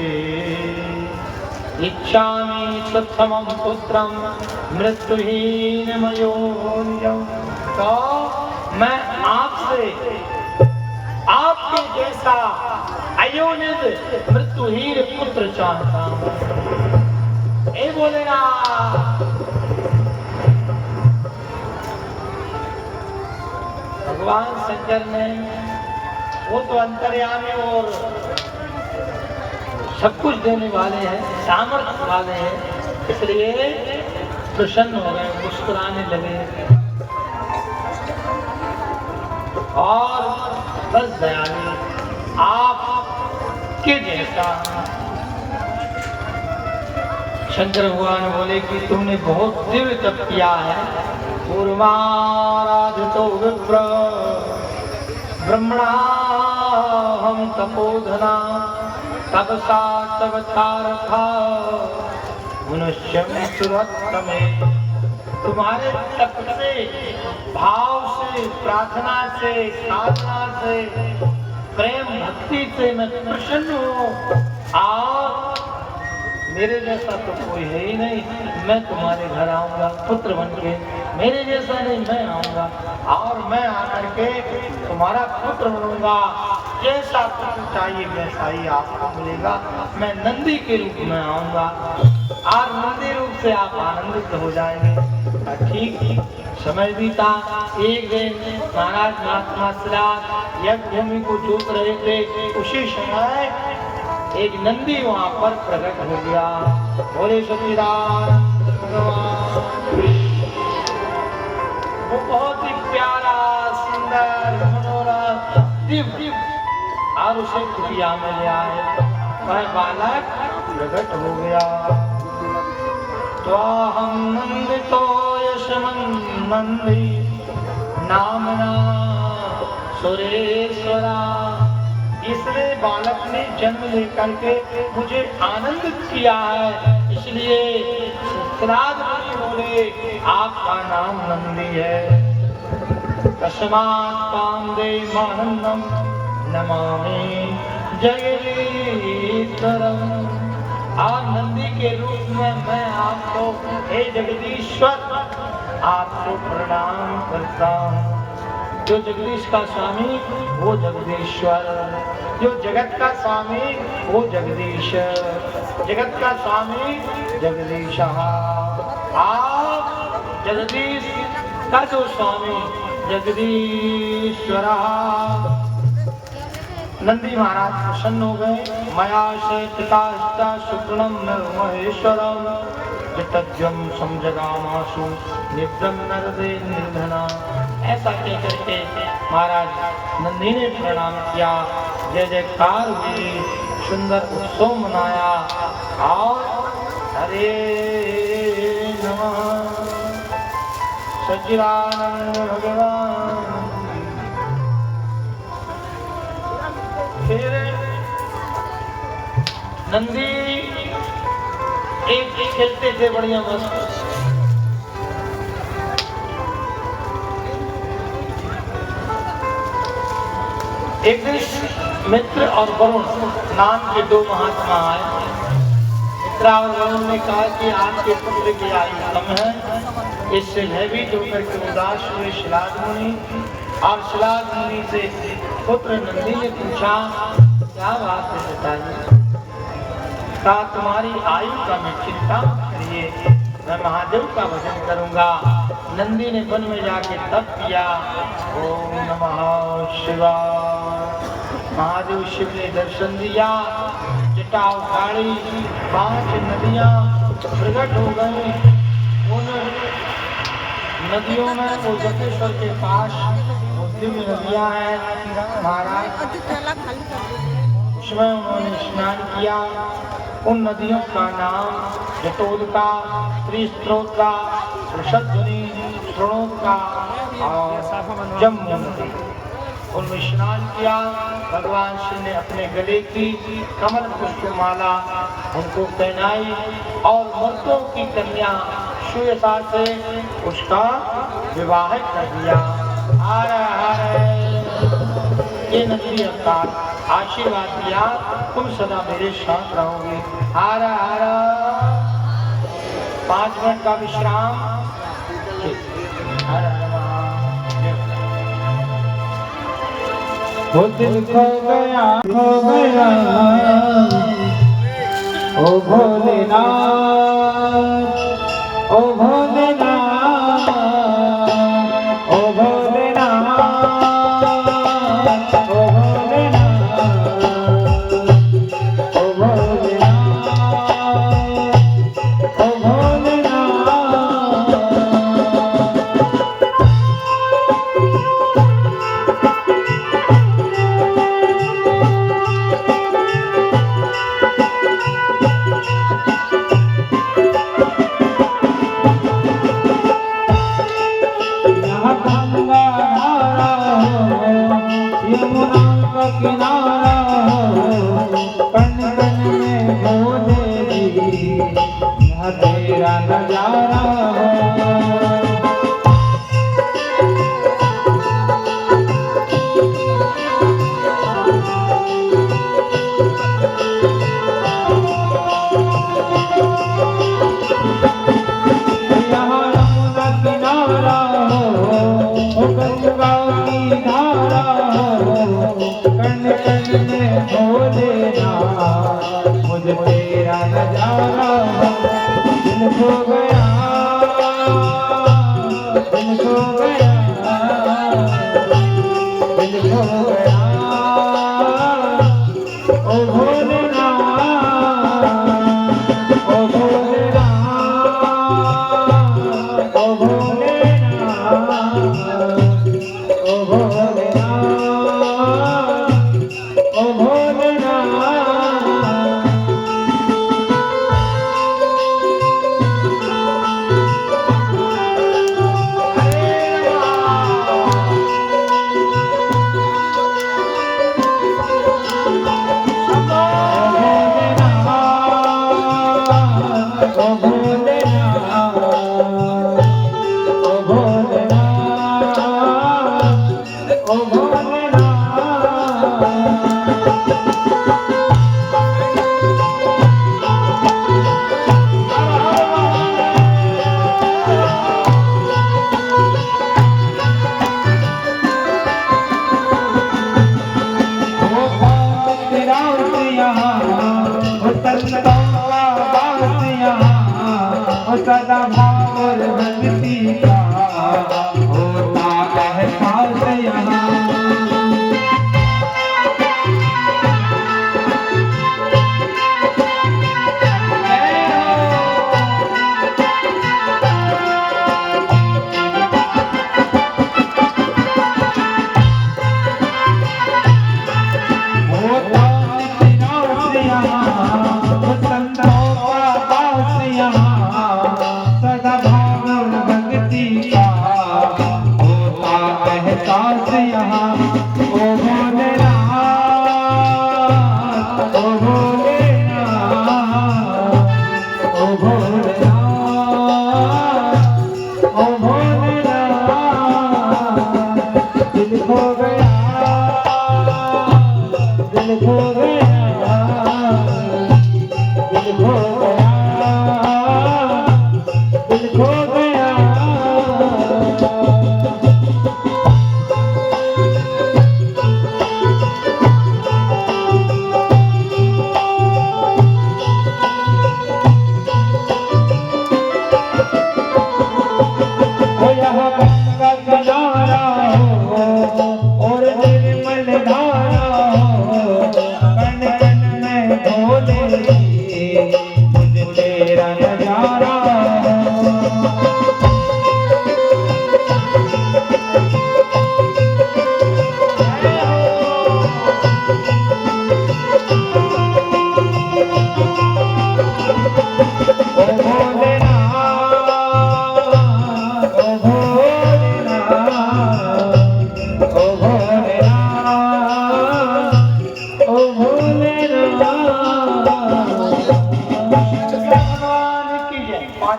इच्छामि सत्समं पुत्रं मृत्युहीनमयोनिजं। तो मैं आपसे आपके जैसा अयोनिज मृत्युहीन पुत्र चाहता हूं। ए बोलेगा भगवान शंकर ने, वो तो अंतर्यामी और सब कुछ देने वाले हैं, सामर्थ्य वाले हैं, इसलिए प्रसन्न हो गए, मुस्कुराने लगे और बस दयालु आपके जैसा। शंकर भगवान बोले कि तुमने बहुत दिव्य तप किया है। पूर्वाराधितो विप्र ब्रह्मणा हम तपोधना तपसा तपचारथा मनुष्यम सुरत्तमे। तुम्हारे तप से, भाव से, प्रार्थना से, साधना से, प्रेम भक्ति से मैं प्रसन्न हूँ। और मेरे जैसा तो कोई है ही नहीं, मैं तुम्हारे घर आऊंगा पुत्र बन के, मेरे जैसा नहीं मैं आऊंगा और मैं आकर के तुम्हारा पुत्र बनूंगा। जैसा पुत्र चाहिए वैसा ही आपको मिलेगा। मैं नंदी के रूप में आऊंगा और नंदी रूप से आप आनंदित हो जाएंगे। ठीक समय बीता। एक दिन महाराज महात्मा श्राद्ध यज्ञ भूमि को जोत रहे थे, उसी समय एक नंदी वहां पर प्रकट हो गया। बोले सतीराम वो बहुत ही प्यारा, सुंदर, मनोरम, दिव्य, और उसे कुटिया में ले आए। वह बालक प्रकट हो गया। त्वाहं नंदितो यशमन् नंदी नामना सुरेश्वरा। इसने बालक ने जन्म लेकर के मुझे आनंदित किया है, इसलिए श्राद्ध मुनि बोले आपका नाम नंदी है। तस्मात् पांदे मानंदम नमामि जगदीश्वरम। और नंदी के रूप में मैं आपको, हे जगदीश्वर, आपको प्रणाम करता हूँ। जो जगदीश का स्वामी वो जगदीश्वर, जो जगत का स्वामी वो जगदीश, जगत का स्वामी जगदीश। आप जगदीश का जो स्वामी जगदीश्वर। नंदी महाराज प्रसन्न हो गए। मया से पिता शुक्रणम महेश्वरम वितज्यम समजगामासु नित्यम नरदे निर्धना। ऐसा कहकर के महाराज नंदी ने प्रणाम किया, जय जयकार हुई, सुंदर उत्सव मनाया। और हरे नमः सच्चिदानंद भगवान। फिर नंदी एक खेलते थे बढ़िया मस्त। एक दिन मित्र और वरुण नाम के दो महात्मा आए। मित्र और वरुण ने कहा कि आपके पुत्र की आयु कम है, इससे भयभीत होकर के उदास हुए श्राद्ध मुनि। और श्राद्ध मुनि से पुत्र नंदी ने पूछा क्या बात है पिताजी? कहा तुम्हारी आयु का मैं चिंता मत करिए, मैं महादेव का भजन करूंगा। नंदी ने वन में जाके तप किया। ओम नमः शिवाय। महादेव शिव ने दर्शन दिया, जटा उखाड़ी, 5 नदियां प्रकट हो गई। उन नदियों में वो जटेश्वर के पास दिव्य नदियां हैं महाराज, उसमें उन्होंने स्नान किया। उन नदियों का नाम जटोदका, त्रिस्त्रोता, वृषध्वनि, श्रोणोदका और जम्मू नदी, उनमें स्नान किया। भगवान श्री ने अपने गले की कमल पुष्प माला उनको पहनाई और मर्दों की कन्या सुयसा से उसका विवाह कर दिया। हर हर ये नदी अवतार आशीर्वाद दिया, तुम सदा मेरे साथ रहोगे। हर हर 5 मिनट का विश्राम। हर हर महादेव। वो दिल खो गया ओ भोलेनाथ, ओ भोलेनाथ, ओ भोलेनाथ, ओ भोलेनाथ, ओ भोलेनाथ, ओ यमुना का किनारा कण कण में भोले जी, यहाँ तेरा नजारा यहाँ यमुना किनारा हो गंगा की धारा, कण कण में भोलेनाथ, मुझे तेरा नजारा दिल खो गया, दिल खो गया, दिल खो गया ओ भोलेनाथ, ओ भोलेनाथ, ओ भोलेनाथ, ओ भोलेनाथ, ओ भोलेनाथ। सदा भाव और भक्ति का होता एहसास यहाँ। दिल खो गया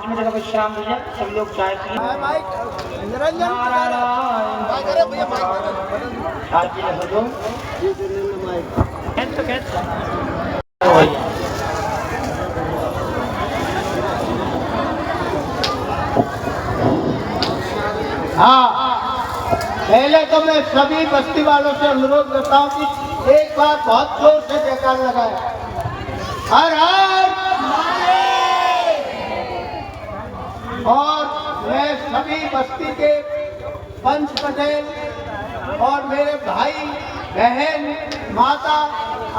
मिनट का विश्राम दीजिए, सब लोग चाय पिए। निरंजन चाय पी ले दो। हाँ, पहले तो मैं सभी बस्ती वालों से अनुरोध करता हूँ कि एक बार बहुत जोर से जयकार लगाए। हर हर महादेव। और मैं सभी बस्ती के पंच पटेल और मेरे भाई बहन माता,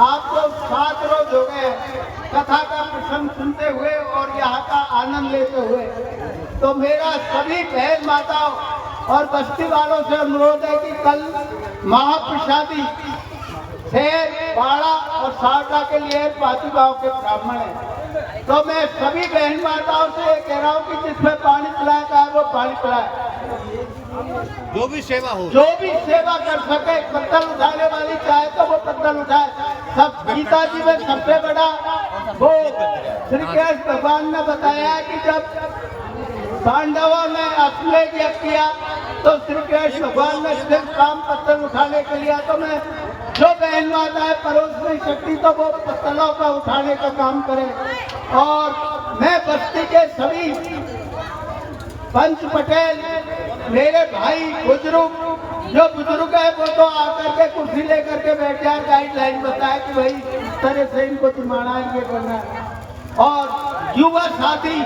आपको 7 रोज हो गए कथा का प्रसंग सुनते हुए और यहाँ का आनंद लेते हुए। तो मेरा सभी बहन माताओं और बस्ती वालों से अनुरोध है कि कल महाप्रसादी शेर, बाड़ा और सावटा के लिए पांचों गांव के ब्राह्मण हैं। तो मैं सभी बहन माताओं से ये कह रहा हूँ कि जिसमें पानी पिलाया है वो पानी पिलाए, जो भी सेवा हो, जो भी सेवा कर सके। पत्थर उठाने वाली चाहे तो वो पत्थर उठाए। सब गीता जी में सबसे बड़ा वो श्री कृष्ण भगवान ने बताया है कि जब पांडवों ने अश्वमेध यज्ञ किया तो श्री कृष्ण भगवान ने सिर्फ काम पत्थर उठाने के लिए। तो मैं जो बहन माता है परोस नहीं सकती तो वो पत्थरों का उठाने का काम करे। और मैं बस्ती के सभी पंच पटेल, मेरे भाई बुजुर्ग, जो बुजुर्ग है वो तो आकर के कुर्सी लेकर के बैठ जाए, गाइडलाइन बताए कि भाई इस तरह से इनको तुम्हारा ये करना है। और युवा साथी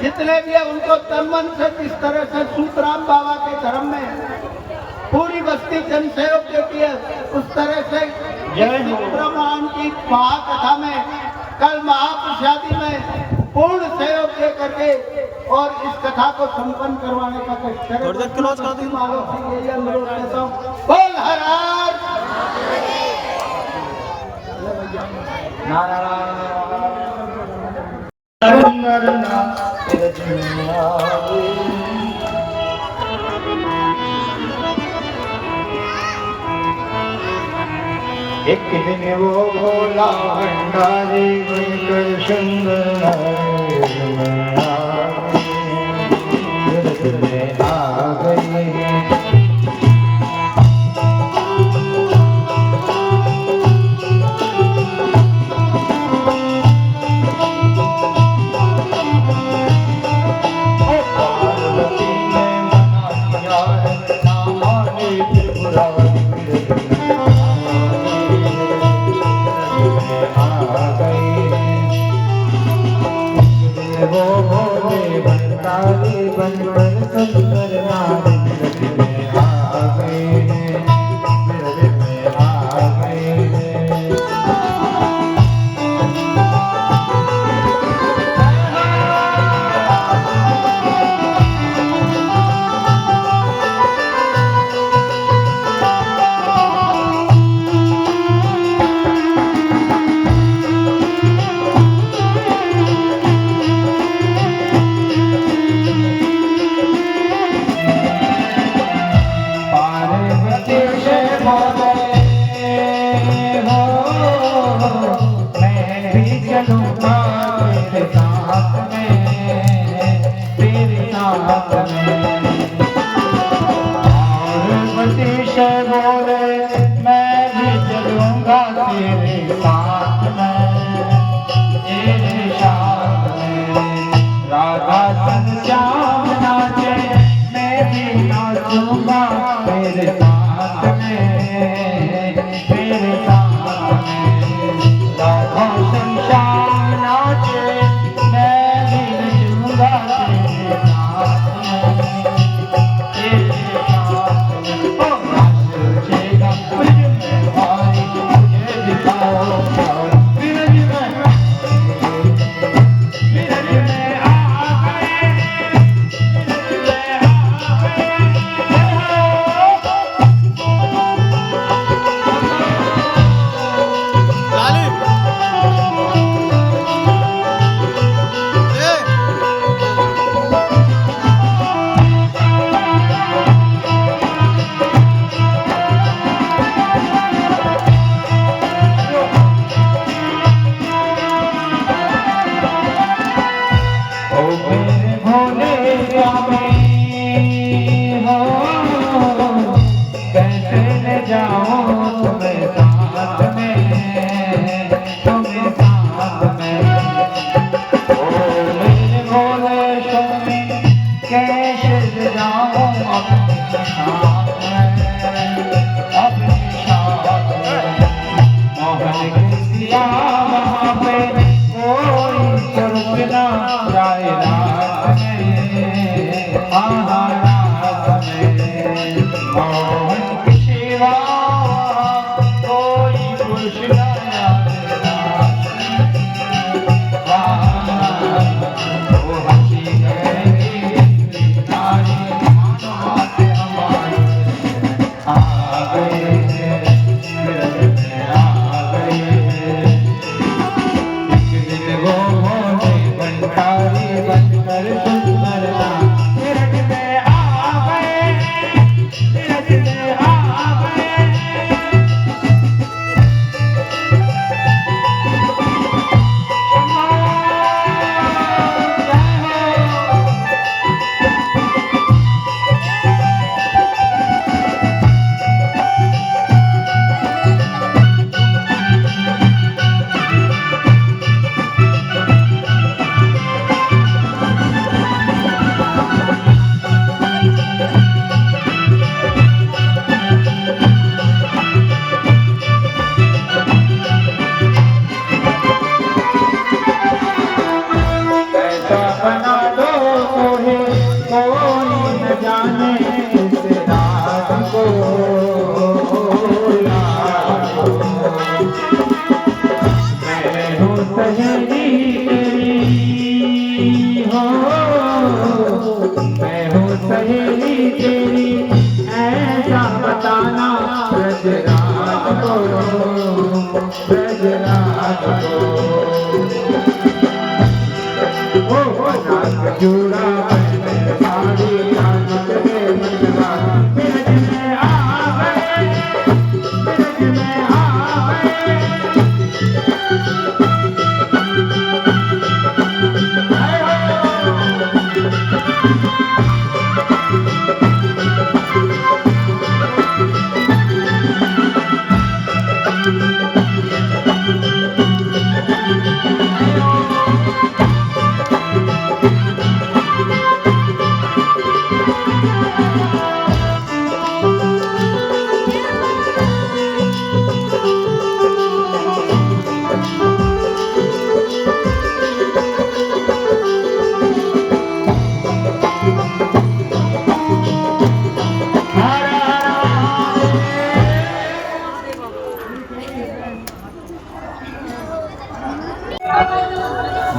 जितने भी है उनको तन मन से इस तरह से सूतराम बाबा के धर्म में पूरी बस्ती जन सहयोग देती है, उस तरह से ब्रह्मांड की महाकथा में कल महाप्रसादी में पूर्ण सहयोग दे करके और इस कथा को संपन्न करवाने का कष्ट करें। मालो से यही अनुरोध करता हूँ। बोल हर हर एक दिन वो भोला भंडारी बनकर सुंदर आ गई। राधा जाए रात में, रात में मोहन की सेवा कोई पुरुष ना वो हंसी गए नारी मानो हमारे आ गए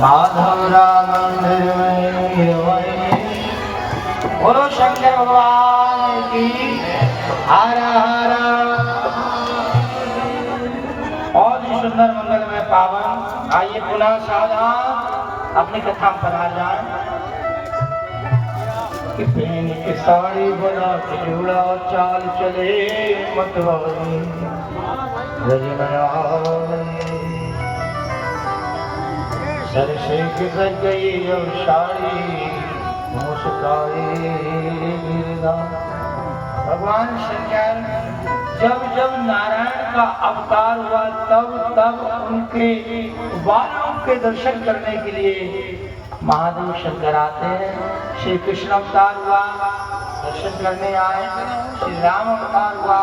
माधवरा मंदिर में बोलो शंकर भगवान की हर हर। और भी सुंदर मंगल में पावन। आइए पुनः सावधान अपनी कथा में पधार जाए। कि पहन के साड़ी बना के जुड़ा चाल चले मतवाली सर से गिर गई जब साड़ी मुस्काए गिरदा। भगवान शंकर जब जब नारायण का अवतार हुआ तब तब उनके बालों के दर्शन करने के लिए महादेव शंकर आते हैं। श्री कृष्ण अवतार हुआ दर्शन करने आए, श्री राम अवतार हुआ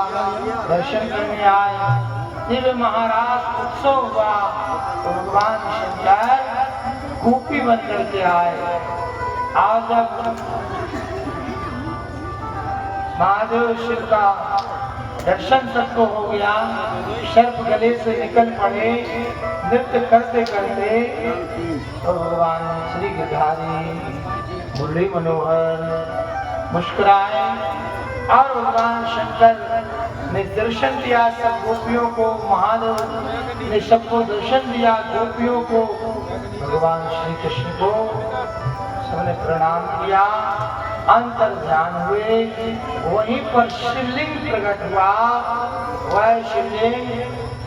दर्शन करने आए, दिव्य महाराज उत्सव हुआ तो भगवान शंकर गोपी बन करके आए। आज जब महादेव शिव का दर्शन सबको हो गया, सर्प गले से निकल पड़े, नृत्य करते करते तो भगवान श्री गिरधारी मुरली मनोहर मुस्कुराए और भगवान शंकर ने दर्शन दिया सब गोपियों को। महादेव ने सबको दर्शन दिया गोपियों को, भगवान श्री कृष्ण को सबने प्रणाम किया, अंतर ध्यान हुए। वहीं पर शिवलिंग प्रकट हुआ। वह शिवलिंग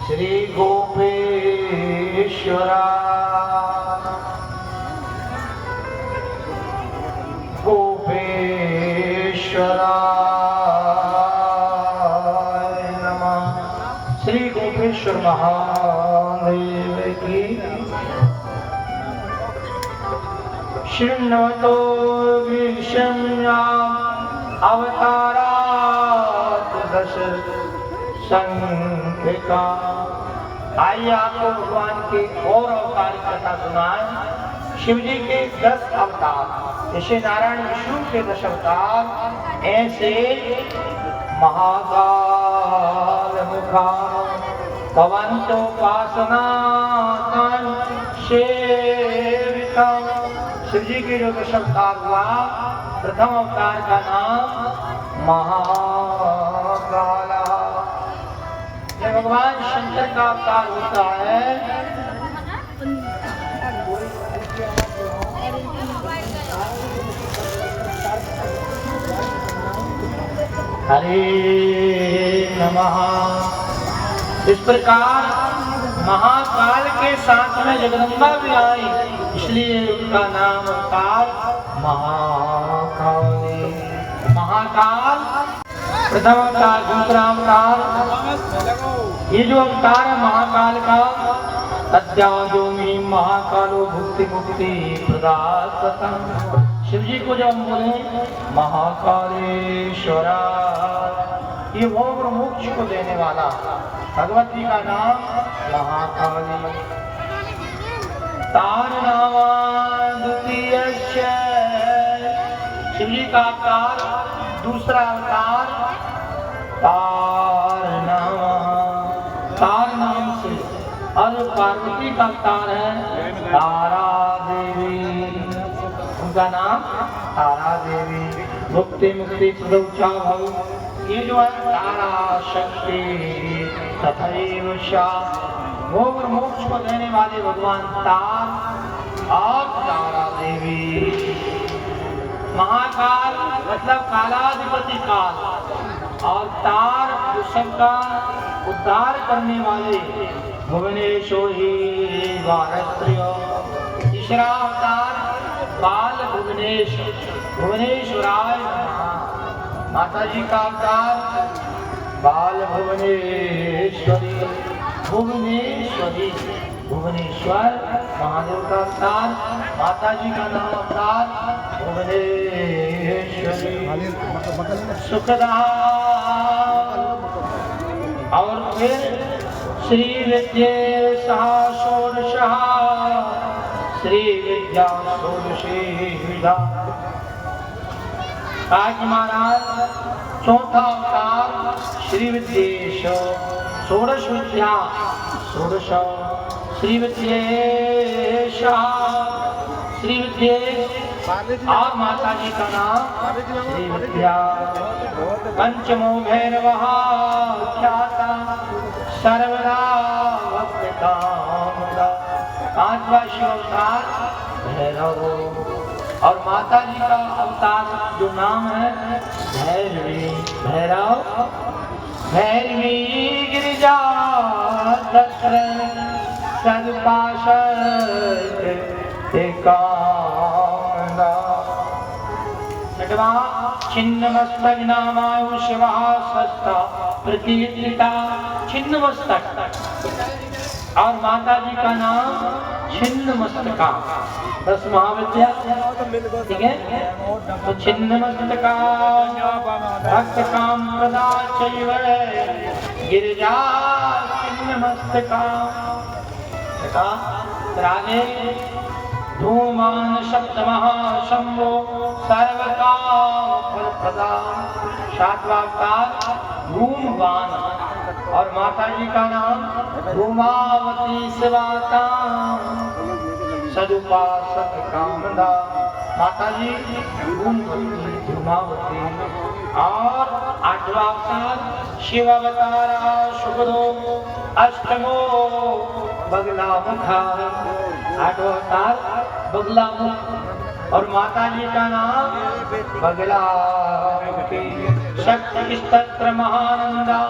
श्री गोपेश्वरा गोपेश्वरा श्री गोपेश्वर महादेव की। शृण्वतो विषम्याम् अवतारात् दश संख्यका। आइए आपको भगवान की और अवतार कथा सुनाएं। शिव जी के 10 अवतार, जैसे नारायण विष्णु के 10 अवतार, ऐसे महाकाल मुखा पवनोपासना सेविका। शिव जी के जो 10 अवतार हुआ, प्रथम अवतार का नाम महाकाला। जब भगवान शंकर का अवतार होता है हरे नमः। इस प्रकार महाकाल के साथ में जगदम्बा भी आई, इसलिए उनका नाम अवतार महाकाली। महाकाल प्रथम अवतार, दूसरा अवतार। ये जो अवतार है महाकाल का, तद्यादोमि महाकालो भुक्ति मुक्ति प्रदाता। शिव जी को जब बोले महाकालेश्वरा, ये भोग और मोक्ष को देने वाला, भगवती का नाम महाकाली। तार नामा द्वितीय, शिव जी का अवतार, दूसरा अवतार तार नामा, तार नाम से। और पार्वती का अवतार है तारा देवी, उनका नाम तारा देवी। मुक्ति मुक्ति प्रदोचा भव, ये जो है तारा शक्ति तथैव शाह, भोग और मोक्ष को देने वाले भगवान तार और तारा देवी। महाकाल मतलब कालाधिपति काल, और तार जो सबका उद्धार करने वाले भुवनेश्वरी वारस्त्रिय। तीसरा अवतार बाल भुवनेश्वर, भुवनेश्वराय नमः। माता जी का अवतार बाल भुवनेश्वरी, भुवनेश्वरी भुवनेश्वर महादेव का अवतार। माता जी का नाम अवतार भुवनेश्वरी सुखदा। और फिर श्री विद्ये सहा षोडशः, श्री विद्या षोडशी विधा। आज महाराज चौथा अवतार श्री विद्येश, षोडश विद्या षोडश, श्री विद्येश, श्री विद्ये। और माता जी का नाम श्री विद्या। पंचमो भैरवः ख्याता सर्वदा भक्त कामदा। पांचवा शिव अवतार भैरव। और माता जी का अवतार जो नाम है भैरवी, भैरव भैरवी गिरिजा दत्र सदपाशा। छठवा छिन्न मस्तक नामायु शिवा सस्ता प्रतीता, छिन्न मस्तक। और माता जी का नाम छिन्न मस्तका, 10 महाविद्या, ठीक है। तो छिन्न मस्तका भक्त काम प्रदा चैव गिरिजा छिन्न मस्तका। राधे धूमान शब्द महाशंभो सर्वकाम फलप्रदा। सातवां अवतार धूमवान। और माता जी का नाम धूमावती शिवाता सदुपासक कामदा। माता जी धूमावती। और आठवां अवतार शिव अवतार शुभदो अष्टमो बगला मुखा। आठवां अवतार बगला मुख। और माता जी का नाम बगला मुखी। शक्ति स्तोत्र महानंदा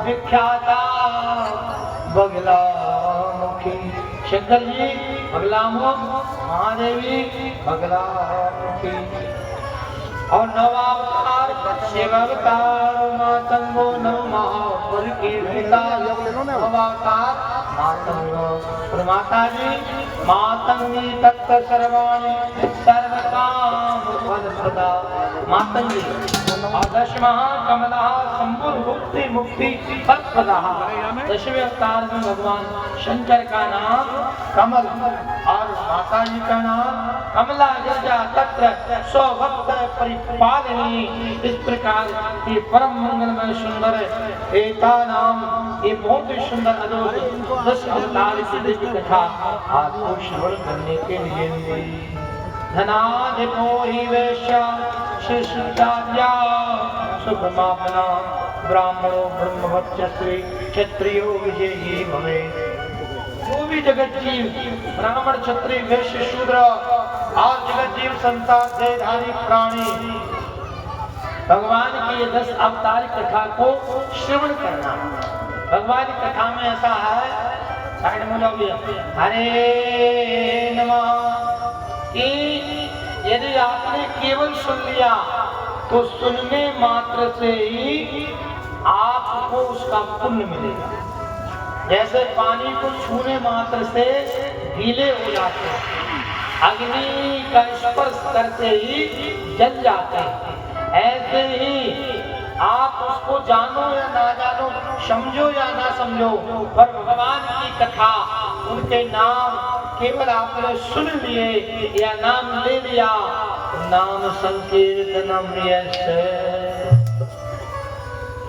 विख्याता बगला मुखी। शंकर जी बगला मुख, महादेवी बगला मुखी। और नवा अवतार शिव अवतार मातंगो नव महापुर की पिता। नवा अवतार मातंगो। और माता जी मातंगी तत्व सर्वाणि सर्वकाम फलप्रदा मातंगी। और दशमः कमलः संपूर्ण मुक्ति मुक्ति फलप्रदा। दशवें अवतार में भगवान शंकर का नाम कमल और माता जी का नाम कमला गिरजा तत्र सौभक्त परिपालिनी। इस प्रकार ये परम मंगलमय सुंदर एता नाम ये बहुत ही सुंदर अद्भुत 10 अवतार की दिव्य कथा आपको श्रवण करने के लिए धनाधिको हि वैश्या शिष्टाद्या सुखमापना ब्राह्मणो ब्रह्मवक्षस्त्री क्षत्रियो विजयी भवेत्। जो भी जगत जीव ब्राह्मण क्षत्रिय वैश्य शूद्र और जगत जीव संसार देहधारी प्राणी भगवान की ये 10 अवतार कथा को श्रवण करना। भगवान की कथा में ऐसा है, साइड में लोग हरे नमः, कि यदि आपने केवल सुन लिया तो सुनने मात्र से ही आपको उसका पुण्य मिलेगा। जैसे पानी को छूने मात्र से गीले हो जाते हैं, अग्नि का स्पर्श करते ही जल जाते हैं, ऐसे ही आप उसको जानो या ना जानो, समझो या ना समझो, पर भगवान की कथा उनके नाम केवल आपने सुन लिए या नाम ले लिया, नाम संकीर्तनम यस्य,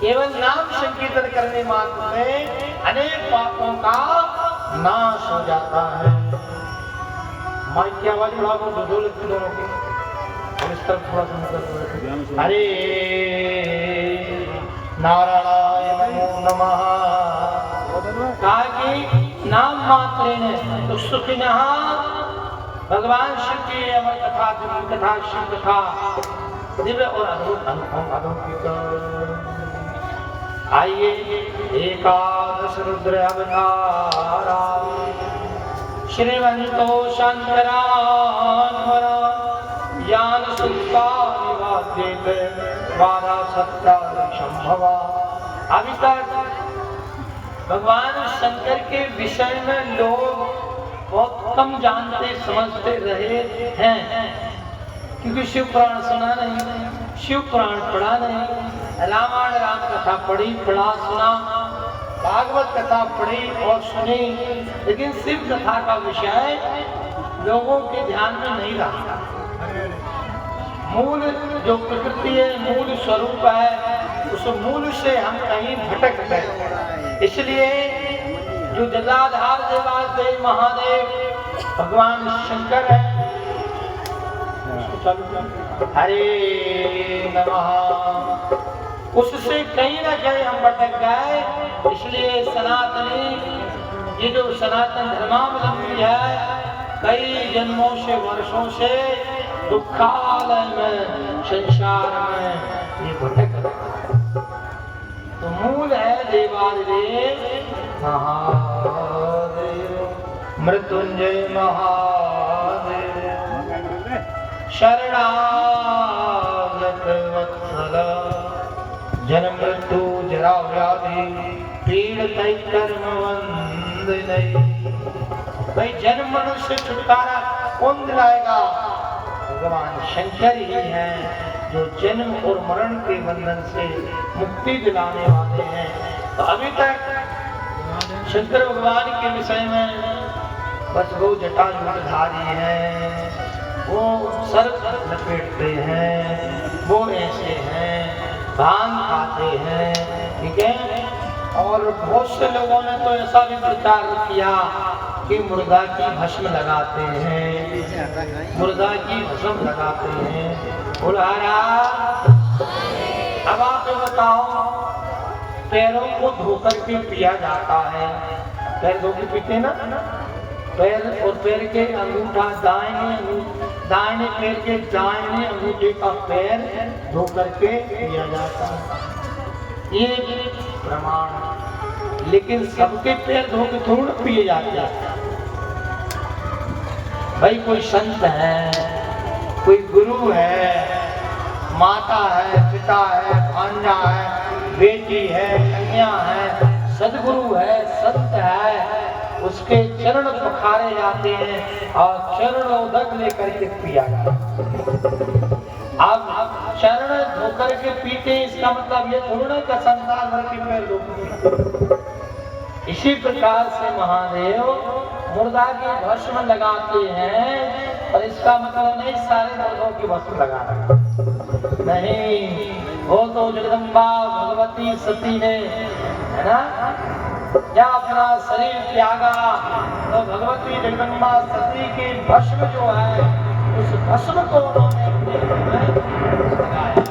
केवल नाम संकीर्तन करने मात्र से अनेक पापों का नाश हो जाता है। माइक की आवाज बढ़ा दो, दो लगती दोनों की, और इस तरफ थोड़ा सा हरे नारायणाय नमो नमः। कहा कि नाम मात्र ने तो सुखिनः, भगवान शिव की अमर कथा, दिव्य कथा, शिव कथा दिव्य और अद्भुत अनुपम अलौकिक। आइए एकादश रुद्र अवतारा श्रीमंतो शंकरान्वरा ज्ञान सुता निवाद्यते वादा सत्ता संभवा। अभी तक भगवान शंकर के विषय में लोग बहुत कम जानते समझते रहे हैं, क्योंकि शिव पुराण सुना नहीं, शिव पुराण पढ़ा नहीं, रामायण राम कथा पढ़ी पढ़ा सुना, भागवत कथा पढ़ी और सुनी, लेकिन शिव कथा का विषय लोगों के ध्यान में नहीं रहा। मूल जो प्रकृति है, मूल स्वरूप है, उस मूल से हम कहीं भटक गए। इसलिए जो जगदाधार देवादेव महादेव भगवान शंकर है, हरे नमः, उससे कहीं ना कहीं हम भटक गए। इसलिए सनातनी, ये जो सनातन धर्मावलंबी है, कई जन्मों से वर्षों से दुखालय में संसार में ये भटक रहा। तो मूल है देवादिदेव महादेव, मृत्युंजय महादेव, शरणागत वत्सल, जन्म मृत्यु जरा व्याधि पीड़ित कर्म वंदनई। भाई जन्म मनुष्य छुटकारा कौन दिलाएगा? भगवान शंकर ही हैं जो जन्म और मरण के बंधन से मुक्ति दिलाने वाले हैं। तो अभी तक शंकर भगवान के विषय में बस वो जटाजूटधारी हैं, वो सर्प लपेटते हैं, वो ऐसे हैं, भांग खाते हैं, ठीक है। और बहुत से लोगों ने तो ऐसा भी प्रचार किया कि मुर्दा की भस्म लगाते हैं, मुर्दा की भस्म लगाते हैं। उल्हारा, अब आप बताओ, पैरों को धोकर के पिया जाता है, पैर धो के पीते ना, पैर और पैर के अंगूठा दाहिने पैर के दाहिने अंगूठे का पैर धो करके पिया जाता है, ये प्रमाण। लेकिन सबके पैर धो के थोड़ा पिए जाते हैं। भाई कोई संत है, कोई गुरु है, माता है, पिता है, भांजा है, बेटी है, कन्या है, सदगुरु है, संत है, उसके चरण पखारे जाते हैं और चरणोदक लेकर के पिया जाता है। अब चरण धोकर के पीते, इसका मतलब ये थोड़ा का संसार भर के पैर धो। इसी प्रकार से महादेव मुर्दा की भस्म लगाते हैं, और इसका मतलब नहीं सारे मुर्दों की भस्म लगाना, नहीं। वो तो जगदम्बा भगवती सती ने, है ना, जब अपना शरीर त्यागा तो भगवती जगदम्बा सती की भस्म जो है, उस भस्म को उन्होंने अपने में लगाया।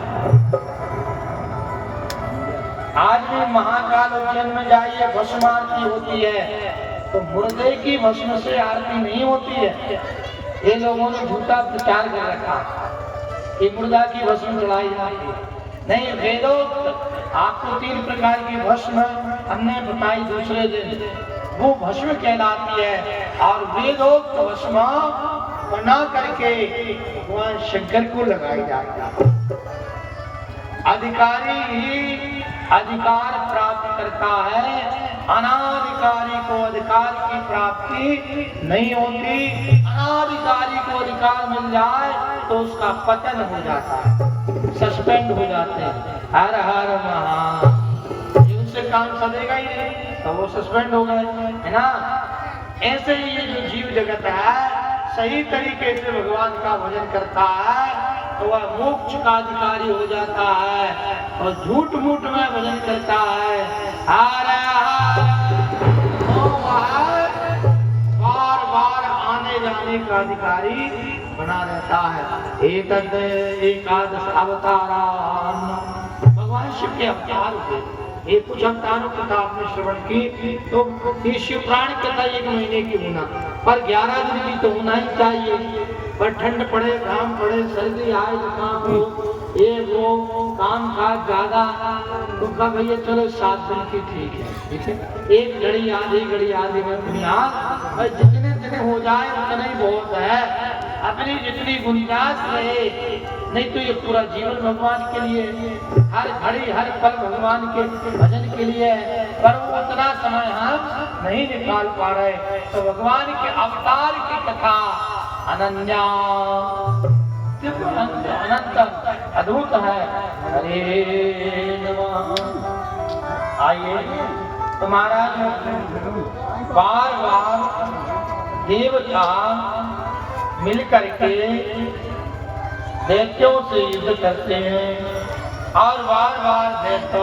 आज भी महाकाल उज्जैन में जाइए, भस्म आरती होती है, तो मुर्दे की भस्म से आरती नहीं होती है। ये लोगों ने झूठा प्रचार कर रखा कि मुर्दा की भस्म चढ़ाई जाती है। नहीं, वेदोक्त आपको 3 प्रकार की भस्म हमने बताई दूसरे दिन, वो भस्म कहलाती है। और वेदोक्त भस्म बना करके भगवान शंकर को लगाई जाती है। अधिकारी ही अधिकार प्राप्त करता है, अनाधिकारी को अधिकार की प्राप्ति नहीं होती। अनाधिकारी को अधिकार मिल जाए तो उसका पतन हो जाता है, सस्पेंड हो जाते हैं। हर हर महादेव, उनसे काम सदेगा ही नहीं तो वो सस्पेंड हो गए, है ना। ऐसे ही ये जो जीव जगत है सही तरीके से भगवान का भजन करता है तो वह मोक्ष का अधिकारी हो जाता है, और झूठ मूठ में भजन करता है, बार बार आने जाने का अधिकारी बना रहता है। एकादश अवतारान, भगवान शिव के अवतार हुए। ये कुछ अवतारों कथा आपने श्रवण की तो शिव प्राण कथा 1 महीने की होना, पर 11 दिन की तो होना ही चाहिए। पर ठंड पड़े, घाम पड़े, सर्दी आए, जुकाम हो, ये वो काम काज ज्यादा, तो कहा भैया चलो 7 दिन की ठीक है, 1 घड़ी आधी में दुनिया जितने दिन हो जाए उतना ही बहुत है। अपनी जितनी गुंजाइश रहे, नहीं तो ये पूरा जीवन भगवान के लिए, हर घड़ी हर पल भगवान के भजन के लिए, पर वो उतना समय हम नहीं निकाल पा रहे। तो भगवान के अवतार की कथा अनन्या अनंत अद्भुत है। हरे नमः। आइए तो महाराज बार बार देवता मिल करके दैत्यों से युद्ध करते हैं, और बार बार दैत्य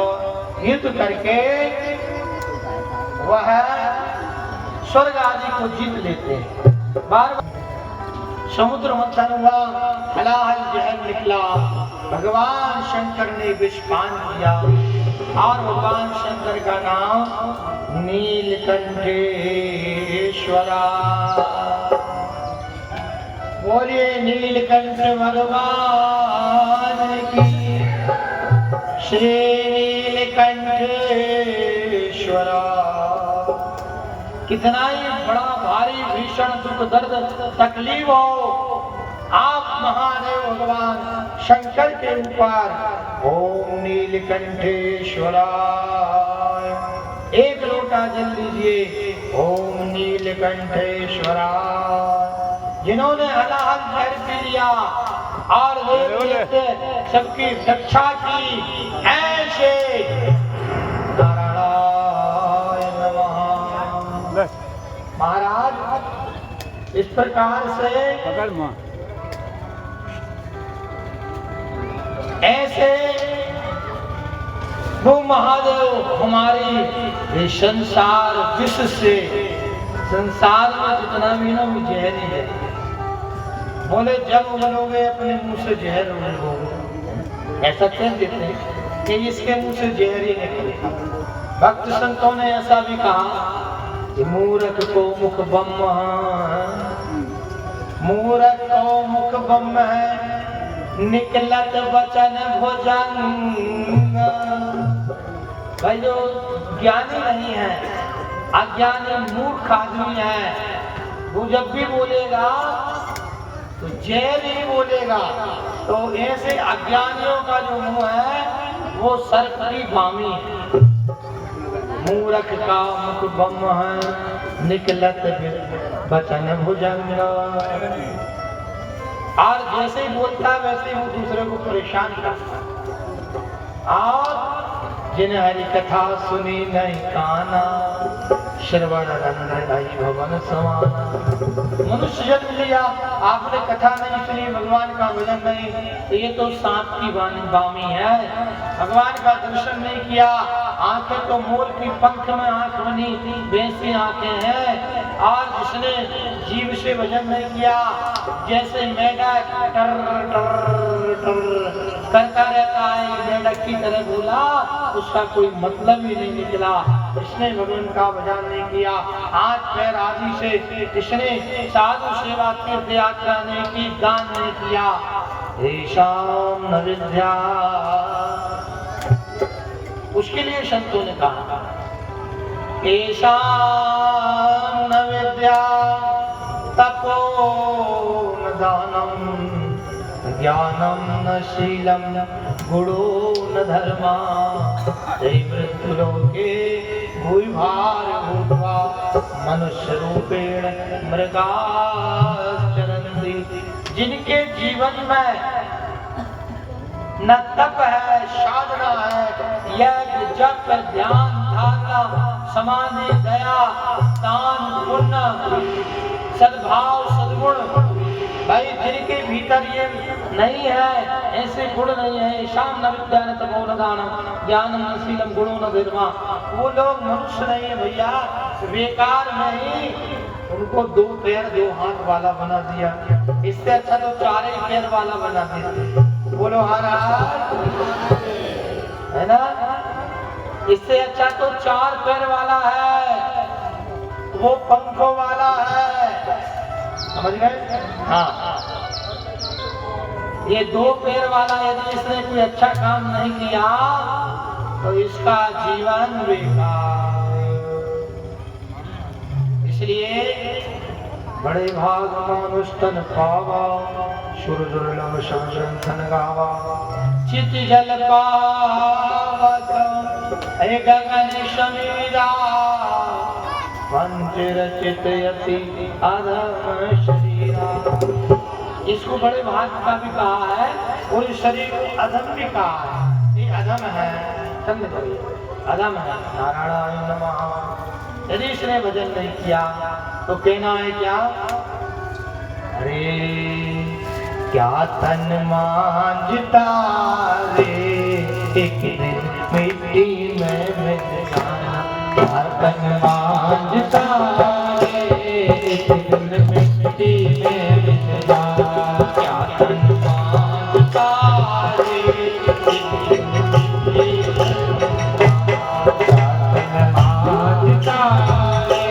युद्ध करके वह स्वर्ग आदि को जीत लेते हैं। बार बार समुद्र मंथन हुआ, हलाहल जहर निकला, भगवान शंकर ने विष पान किया, और भगवान शंकर का नाम नीलकंठेश्वरा। बोलिए नीलकंठ भगवान की, श्री नीलकंठेश्वरा। कितना ही बड़ा भारी भीषण दुख दर्द तकलीफ हो, आप महादेव भगवान शंकर के ऊपर ओम नीलकंठेश्वराय 1 लोटा जल लीजिए। ओम नीलकंठेश्वराय। जिन्होंने हलाहल जहर पी लिया और सबकी रक्षा की, ऐसे महाराज इस प्रकार से ऐसे वो महादेव हमारी संसार विश्व से, संसार में जितना भी ना जहरी है, बोले जब उगलोगे अपने मुंह से जहर उगलोगे, ऐसा कह देते हैं कि इसके मुंह से जहर ही निकले। भक्त संतों ने ऐसा भी कहा कि मूर्ख को मुख ब्रह्म है, मूर्ख को मुख ब्रह्म है, निकलत वचन भुजंग। भाई जो ज्ञानी नहीं है, अज्ञानी मूर्ख आदमी है, वो जब भी बोलेगा तो जय नहीं बोलेगा। तो ऐसे अज्ञानियों का जो मुंह है वो सर्प की वामी है। मूर्ख का मुख ब्रह्म है, निकलत वचन भुजंग। और जैसे ही बोलता है वैसे ही वो दूसरे को परेशान करता। और जिन हरि कथा सुनी नहीं काना, श्रवण रंग भवन समान। मनुष्य जन्म लिया, आपने कथा नहीं सुनी, भगवान का भजन नहीं, तो ये तो सांप की बामी है। भगवान का दर्शन नहीं किया, आंखें तो मोर की पंख में आंख बनी वैसी आंखें हैं। और जिसने जीव से भजन नहीं किया, जैसे मेढक टर टर टर करता रहता है, मेढक की तरह बोला, उसका कोई मतलब ही नहीं निकला। इसने भगवान का भजन नहीं किया, हाथ पैर आदि से इसने साधु सेवा तीर्थ यात्रा नहीं की, दान नहीं किया। ऐशाम न विद्या, उसके लिए संतों ने कहा ऐशाम न विद्या तपो न दानम ज्ञानम न शीलम गुणो न धर्मा मृत्युलोके भूभार भूत्वा मनुष्य रूपेण मृगाश्चरन्ति। जिनके जीवन में न तप है, साधना है, यज्ञ जप ध्यान धारणा समाधि दया दान पुण्य सद्भाव सद्गुण, भाई जिनके भीतर ये नहीं है, ऐसे गुण नहीं है, शाम न विद्या न तपो न दानम ज्ञानम न शीलम गुणो न धर्मा, वो लोग मनुष्य नहीं है भैया, बेकार नहीं। उनको 2 पैर 2 हाथ वाला बना दिया, इससे अच्छा तो 4 ही पैर वाला बना दिया। बोलो हर है ना, इससे अच्छा तो 4 पैर वाला है, वो पंखों वाला है, समझ गए? हाँ, ये 2 पैर वाला यदि इसने कोई अच्छा काम नहीं किया तो इसका जीवन बेकार। इसलिए बड़े भाग मानुष्टन पावा, सुर दुर्लभ संग्रंथन गावा, चित जल पावत हे गगन समीरा, पंच रचित यति अधम शरीरा। इसको बड़े भाग का भी कहा है और इस शरीर को अधम भी कहा है। ये अधम है, समझ लीजिए, अधम है। नारायण नमः। यदि इसने भजन नहीं किया तो कहना है क्या? अरे क्या तन मांझता रे, एक दिन मिट्टी में मिल जाना। क्या तन मांझता रे, एक दिन मिट्टी में मिल जाना। क्या तन मांझता रे, एक दिन मिट्टी में मिल जाना। क्या तन मांझता रे,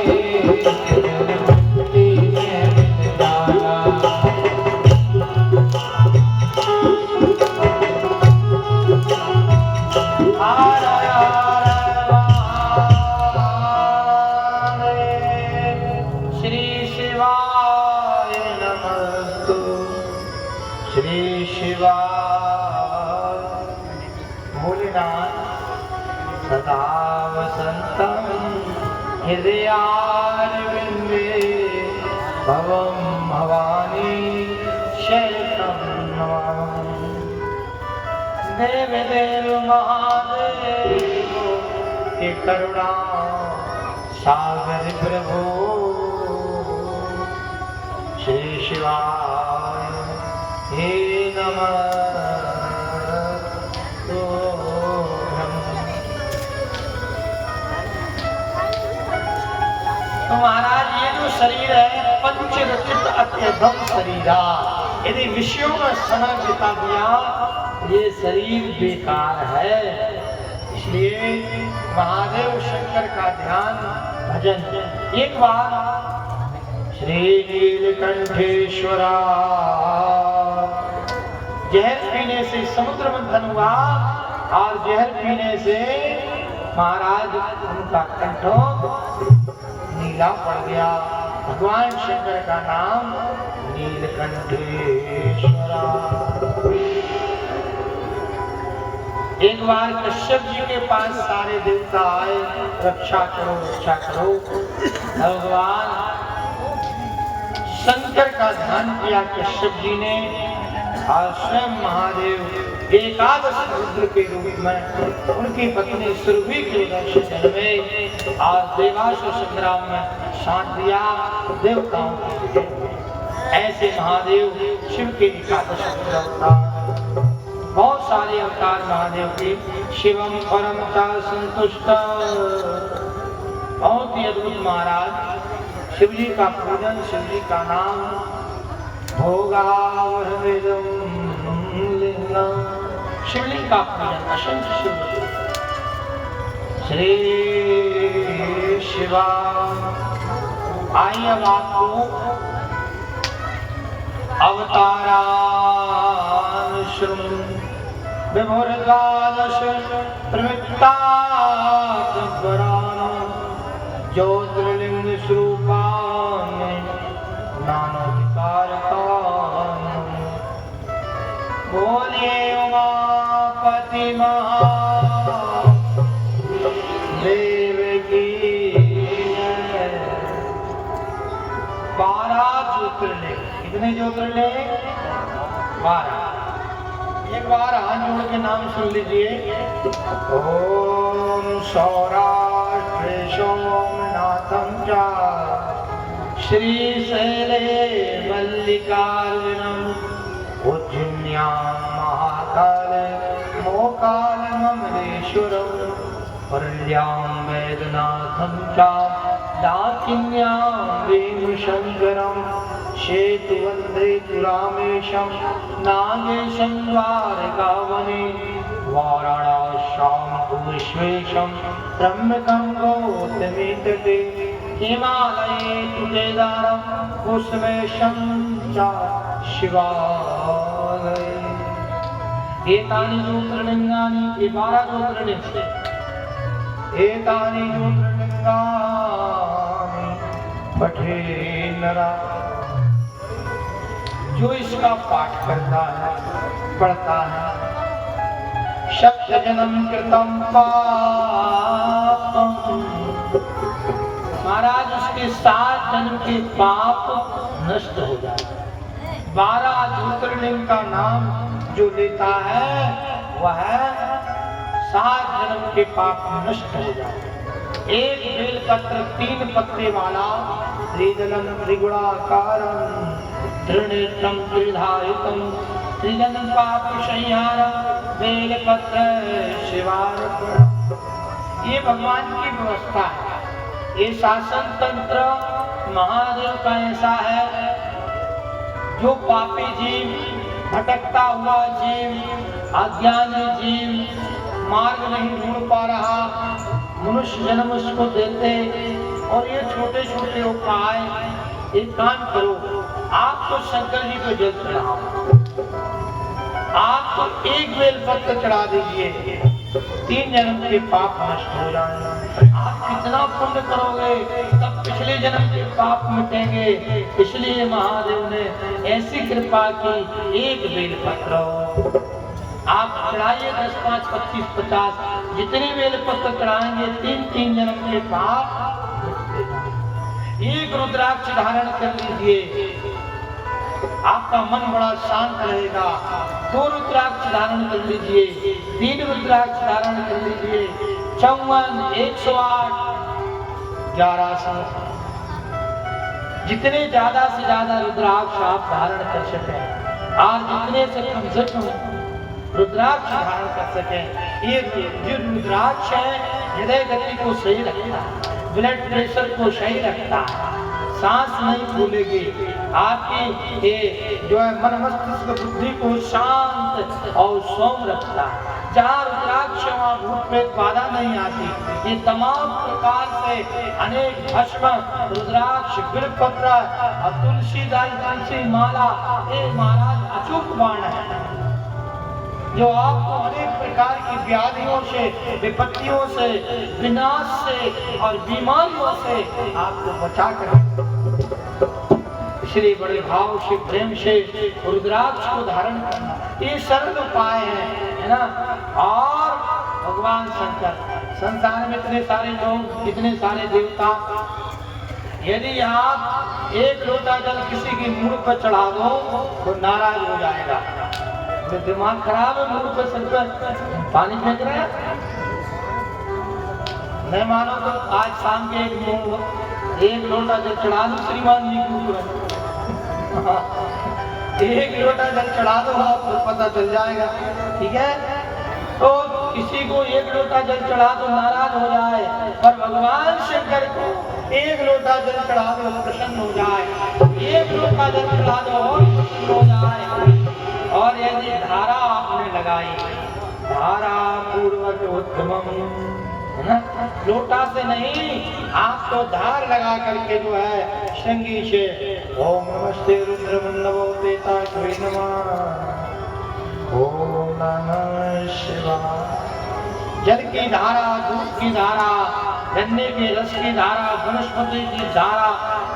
एक दिन मिट्टी में मिल जाना। सदा वसंतम हृदयारविंदे भवम भवानी शरणं नमामि। देवदेव महादेव हे करुणा सागर प्रभु, श्री शिवाय हे नमः। तो महाराज ये जो शरीर है पंच रचित अत्यधम शरीरा, यदि विषयों में समय बिता दिया ये शरीर बेकार है। इसलिए महादेव शंकर का ध्यान भजन। एक बार श्री नीलकंठेश्वरा जहर पीने से समुद्र मंथन हुआ और जहर पीने से महाराज उनका कंठ नीला पड़ गया। भगवान शंकर का नाम नीलकंठेश्वरा। एक बार कश्यप जी के पास सारे देवता आए, रक्षा करो रक्षा करो। भगवान शंकर का ध्यान किया कश्यप जी ने और स्वयं महादेव एकादश रुद्र के रूप में उनकी पत्नी सुरभि के दर्शन में आज देवासुर संग्राम में साथ दिया देवताओं के लिए। ऐसे महादेव शिव के एकादश अवतार, बहुत सारे अवतार महादेव के। शिवम परम चा संतुष्ट, बहुत ही अद्भुत महाराज। शिव जी का पूजन, शिव जी का नाम शिवलिंग का पूजन, असंख्य शिवलिंग। श्री शिवा। आइए अब आपको अवतारानुश्रुम विभुर्द्वादश प्रवृत्ता ज्योतिर्लिंग स्वरूपान् नानाधिकारकान्। बोलिए उमापति महादेव की जय। 12 ज्योतिर्लिंग। कितने ज्योतिर्लिंग? 12। एक बार हाथ जोड़ के नाम सुन लीजिए। ओम सौराष्ट्र सोमनाथम च श्रीशैले मल्लिकार्जुनम उज्जन्यां महाकाल मोकालममलेश्वरम परल्यां वैद्यनाथं च दाकिन्यां वेणुशंकरम शेतुवंदे रामेशं नागेशं द्वारकावने वाराणस्यां तु विश्वेशं त्र्यम्बकं गौतमी तटे हिमालये तु केदारं कुसुमेशं च शिवालये। एतानि ज्योतिर्लिंगानि, ये 12 ज्योतिर्लिंग। एतानि ज्योतिर्लिंगानि पठे नरा, जो इसका पाठ करता है, पढ़ता है, शत जन्म कृतम पापम, महाराज उसके 7 जन्म के पाप नष्ट हो जाते हैं। 12 ज्योतिर्लिंग का नाम जो लेता है वह 7 जन्म के पाप नष्ट हो जाते हैं। एक बेलपत्र 3 पत्ते वाला, त्रिदलं त्रिगुणाकारं त्रिनेत्रं त्रिधारितं त्रिजन्म पाप संहारं बेलपत्र शिवार्पणम्। ये भगवान की व्यवस्था है। ये शासन तंत्र महादेव का ऐसा है, जो पापी जीव, भटकता हुआ जीव, अज्ञानी जीव, मार्ग नहीं ढूंढ पा रहा, मनुष्य जन्म उसको देते। और ये छोटे छोटे उपाय, एक काम करो, आप तो शंकर जी को जल चढ़ाओ, आप तो एक बेलपत्र चढ़ा दीजिए, 3 जन्म के पाप नष्ट हो जाएंगे। आप कितना पुण्य करोगे तब पिछले जन्म के पाप मिटेंगे। इसलिए महादेव ने ऐसी कृपा की, एक बेलपत्र आप चढ़ाइए, 10, 5, 25, 50 जितने बेलपत्र चढ़ाएंगे 3 जन्म के पाप। एक रुद्राक्ष धारण कर लीजिए, आपका मन बड़ा शांत रहेगा। 2 रुद्राक्ष धारण कर लीजिए, 3 रुद्राक्ष धारण कर लीजिए, 54, 108, 1100, जितने ज्यादा से ज्यादा रुद्राक्ष आप धारण कर सकें, और जितने से कम रुद्राक्ष धारण कर सकें। ये जो रुद्राक्ष है, हृदय गति को सही रखता है, ब्लड प्रेशर को सही रखता है, सांस नहीं फूलेगी, आपकी ये जो है मन मस्तिष्क बुद्धि को शांत और सौम्य रखता है। जहाँ रुद्राक्ष वहाँ भूत प्रेत बाधा नहीं आती। ये तमाम प्रकार से अनेक भस्म, रुद्राक्ष, बिल्वपत्र और तुलसी दल, तुलसी माला, ये महाराज अचूक बाण है, जो आपको अनेक प्रकार की व्याधियों से, विपत्तियों से, विनाश से और बीमारियों से आपको बचा कर। इसलिए बड़े भाव से, प्रेम से रुद्राक्ष को धारण करना, ये सरल उपाय है ना। और भगवान शंकर, संसार में इतने सारे लोग, इतने सारे देवता, यदि आप एक लोटा जल किसी की मुंह पर चढ़ा दो तो नाराज हो जाएगा। तो दिमाग खराब है, मुंह पे सर पर पानी फेंक रहे हैं। नहीं मानो तो आज शाम के एक लोटा जल चढ़ा दो श्रीमान जी के ऊपर। एक लोटा जल चढ़ा दो आपको पता चल जाएगा। ठीक है, तो किसी को एक लोटा जल चढ़ा दो नाराज हो जाए, पर भगवान शंकर को एक लोटा जल चढ़ा दो प्रसन्न हो जाए। एक लोटा जल चढ़ा दो और प्रसन्न हो जाए। और यदि धारा आपने लगाई, धारा पूर्वक उत्तमम, है ना, लोटा से नहीं, आप तो धार लगा करके जो है श्रृंगी से ओम नमस्ते रुद्रमन्नवो तेताश्वे नमः, ओम नमः शिवाय। जल की धारा, दूध की धारा, गन्ने के रस की धारा, वनस्पति की धारा,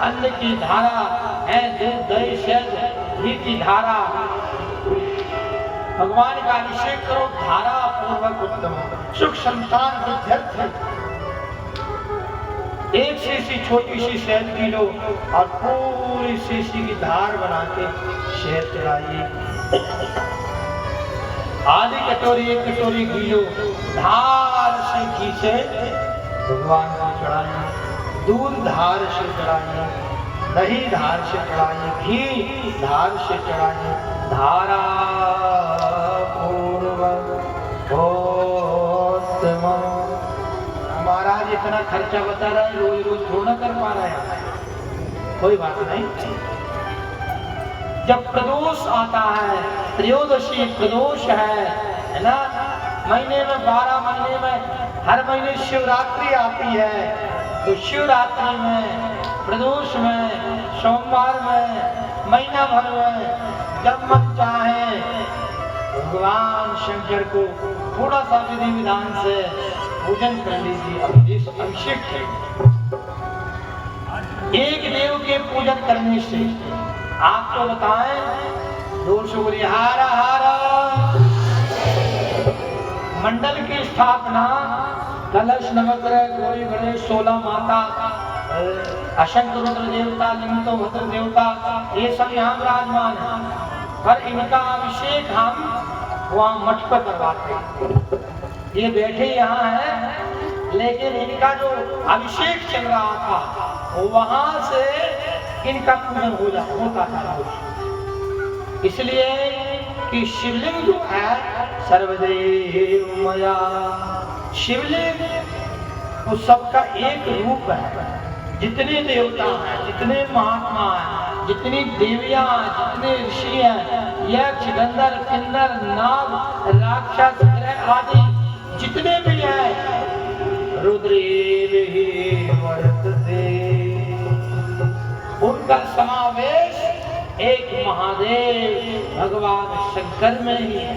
अन्न की धारा है, दूध दही शहद घी की धारा, भगवान का अभिषेक करो धारा पूर्वक उत्तम। सुख संतान विद्यार्थी एक शीशी छोटी सी शहद पी लो और पूरी शीशी की धार बना के शहद चढ़ाइए। आधी कटोरी एक कटोरी घी लो, धार से घी से भगवान को चढ़ाइए। दूध धार से चढ़ाइए, दही धार से चढ़ाइए, घी धार से चढ़ाइए। धारा पूर्वक उत्तम। महाराज इतना खर्चा बता रहा है, रोज रोज थोड़ा कर पा रहा है, कोई बात नहीं। जब प्रदोष आता है, त्रयोदशी प्रदोष है ना, महीने में 12 महीने में हर महीने शिवरात्रि आती है, तो शिवरात्रि में, प्रदोष में, सोमवार में, महीना भर में जब मन चाहे भगवान शंकर को थोड़ा सा विधि विधान से पूजन कर लीजिए। अभिषेक है, एक देव के पूजन करने से आपको बताएं दोष हारा हारा। मंडल की स्थापना, कलश नवग्रह गौरी गणेश 16 माता, अशंक रुद्र देवता, लिंगतो भद्र देवता, ये सब यहाँ विराजमान है, पर इनका अभिषेक हम वहाँ मठ पर करवाते हैं। ये बैठे यहाँ हैं, लेकिन इनका जो अभिषेक चल रहा था वहाँ से इनका पूजन होता था। इसलिए कि शिवलिंग जो है सर्वदेवमया, शिवलिंग वो सबका एक रूप है। जितने देवता हैं, जितने महात्मा हैं, जितनी देवियां, जितने ऋषि हैं, यक्ष गंधर्व किन्नर नाग राक्षस ग्रह आदि जितने भी हैं, रुद्रेव ही वर्तते, उनका समावेश एक महादेव भगवान शंकर में ही है।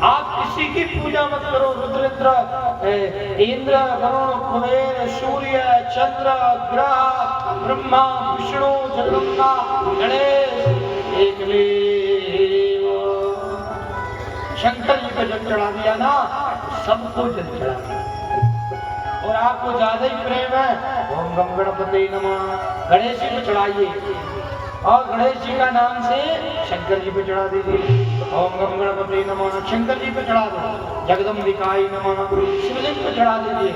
आप किसी की पूजा मत करो, रुद्र इंद्र वरुण कुबेर सूर्य चंद्र ग्रह ब्रह्मा विष्णु जगदम्बा गणेश एकमेव। शंकर जी को जल चढ़ा दिया ना, सबको जल चढ़ा दिया। और आपको ज्यादा ही प्रेम है, ओम गम गणपति नमः, गणेश जी को चढ़ाइए और गणेश जी का नाम से शंकर जी पे चढ़ा दीजिए। ओम गम गणपति नमः, शंकर जी पे चढ़ा दो। जगदम्बिकाय नमः, शिवलिंग पे चढ़ा दीजिए।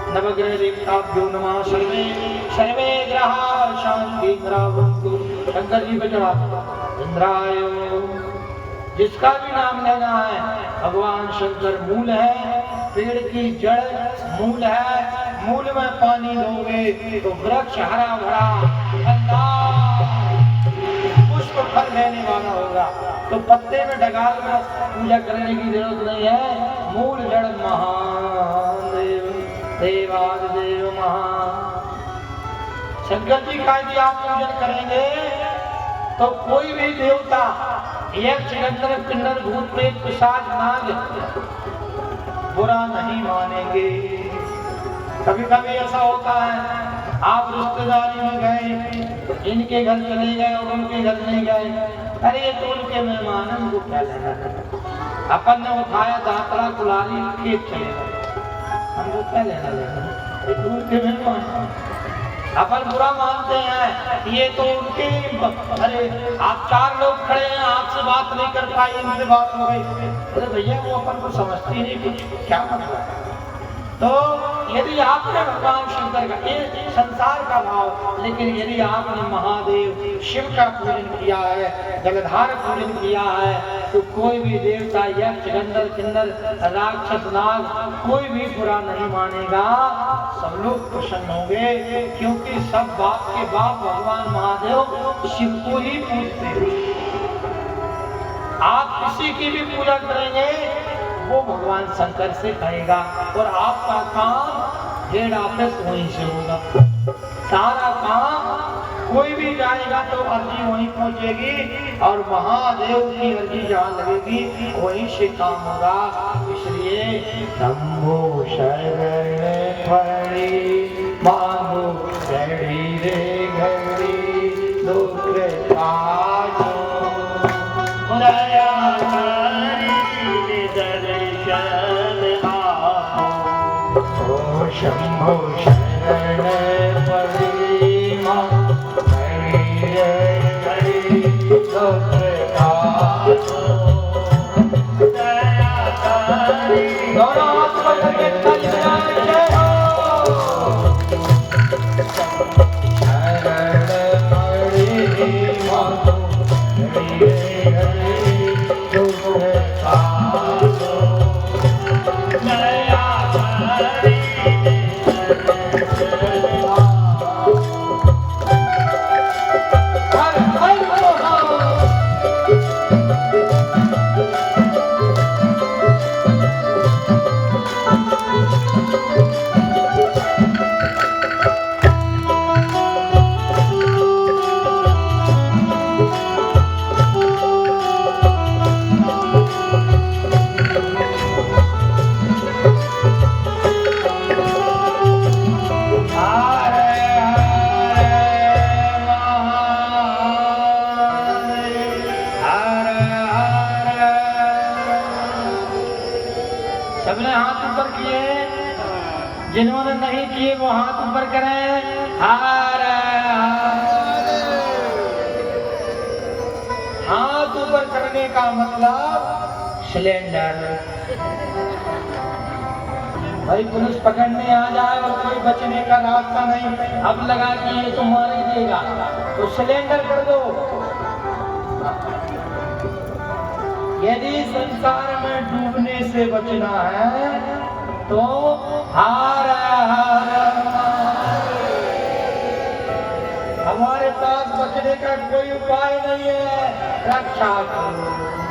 नवग्रह देवताभ्यो नमः, सर्वे सर्वे ग्रहा शांति भवन्तु, शंकर जी पे चढ़ा दो। इंद्राय, जिसका भी नाम लेना है, भगवान शंकर मूल है, पेड़ की जड़ मूल है, मूल में पानी दोगे तो वृक्ष हरा भरा पुष्प फल देने वाला होगा। तो पत्ते में डगाल में पूजा करने की जरूरत नहीं है, मूल जड़ महादेव देवादिदेव महा। शंकर जी का यदि आप पूजन करेंगे तो कोई भी देवता, यक्ष गंधर्व किन्नर भूत प्रेत पिशाच नाग बुरा नहीं मानेंगे। कभी कभी ऐसा होता है, आप रिश्तेदारी में गए, इनके घर चले गए और उनके घर नहीं गए, अरे ये तो उनके मेहमान हैं, उनको क्या लेना। अपन ने उठाया दातरा कुलारी खेत चले गए, हमको क्या लेना देना, ये तो उनके मेहमान। अपन बुरा मानते हैं, ये तो उनकी, अरे आप 4 लोग खड़े हैं, आपसे बात नहीं कर पाई, इनसे बात हो गई। अरे भैया वो अपन को समझती नहीं कुछ, क्या मतलब है। तो यदि आपने भगवान शंकर का, ये संसार का भाव, लेकिन यदि आपने महादेव शिव का पूजन किया है, जलधार पूजन किया है, तो कोई भी देवता, यक्ष, गंधर्व, किन्नर, राक्षस, नाग, कोई भी बुरा नहीं मानेगा, सब लोग प्रसन्न होंगे, क्योंकि सब बाप के बाप भगवान महादेव शिव को ही पूजते हैं। आप किसी की भी पूजा करेंगे वो भगवान शंकर से कहेगा, और आपका काम हेड ऑफिस वहीं से होगा। सारा काम कोई भी जाएगा तो अर्जी वहीं पहुंचेगी, और महादेव की अर्जी जहाँ लगेगी वहीं से काम होगा। इसलिए शंभो शरण पड़ी मांगो घड़ी रे घड़ी, दुख काटो दया शंभो शरण पड़ी मां घड़ी रे घड़ी, दुख काटो दया करी। दोनों हाथ पकड़ के ताली बजाएंगे। शरण पड़ी मां घड़ी रे घड़ी, दुख काटो दया करी। सबने हाथ ऊपर किए, जिन्होंने नहीं किए वो हाथ ऊपर करें। हाथ ऊपर करने का मतलब सिलेंडर। भाई पुलिस पकड़ने आ जाए और कोई बचने का रास्ता नहीं, अब लगा कि ये तो मार ही देगा, तो सिलेंडर कर दो। यदि संसार में डूबने से बचना है तो हर हर हमारे पास बचने का कोई उपाय नहीं है, रक्षा करो।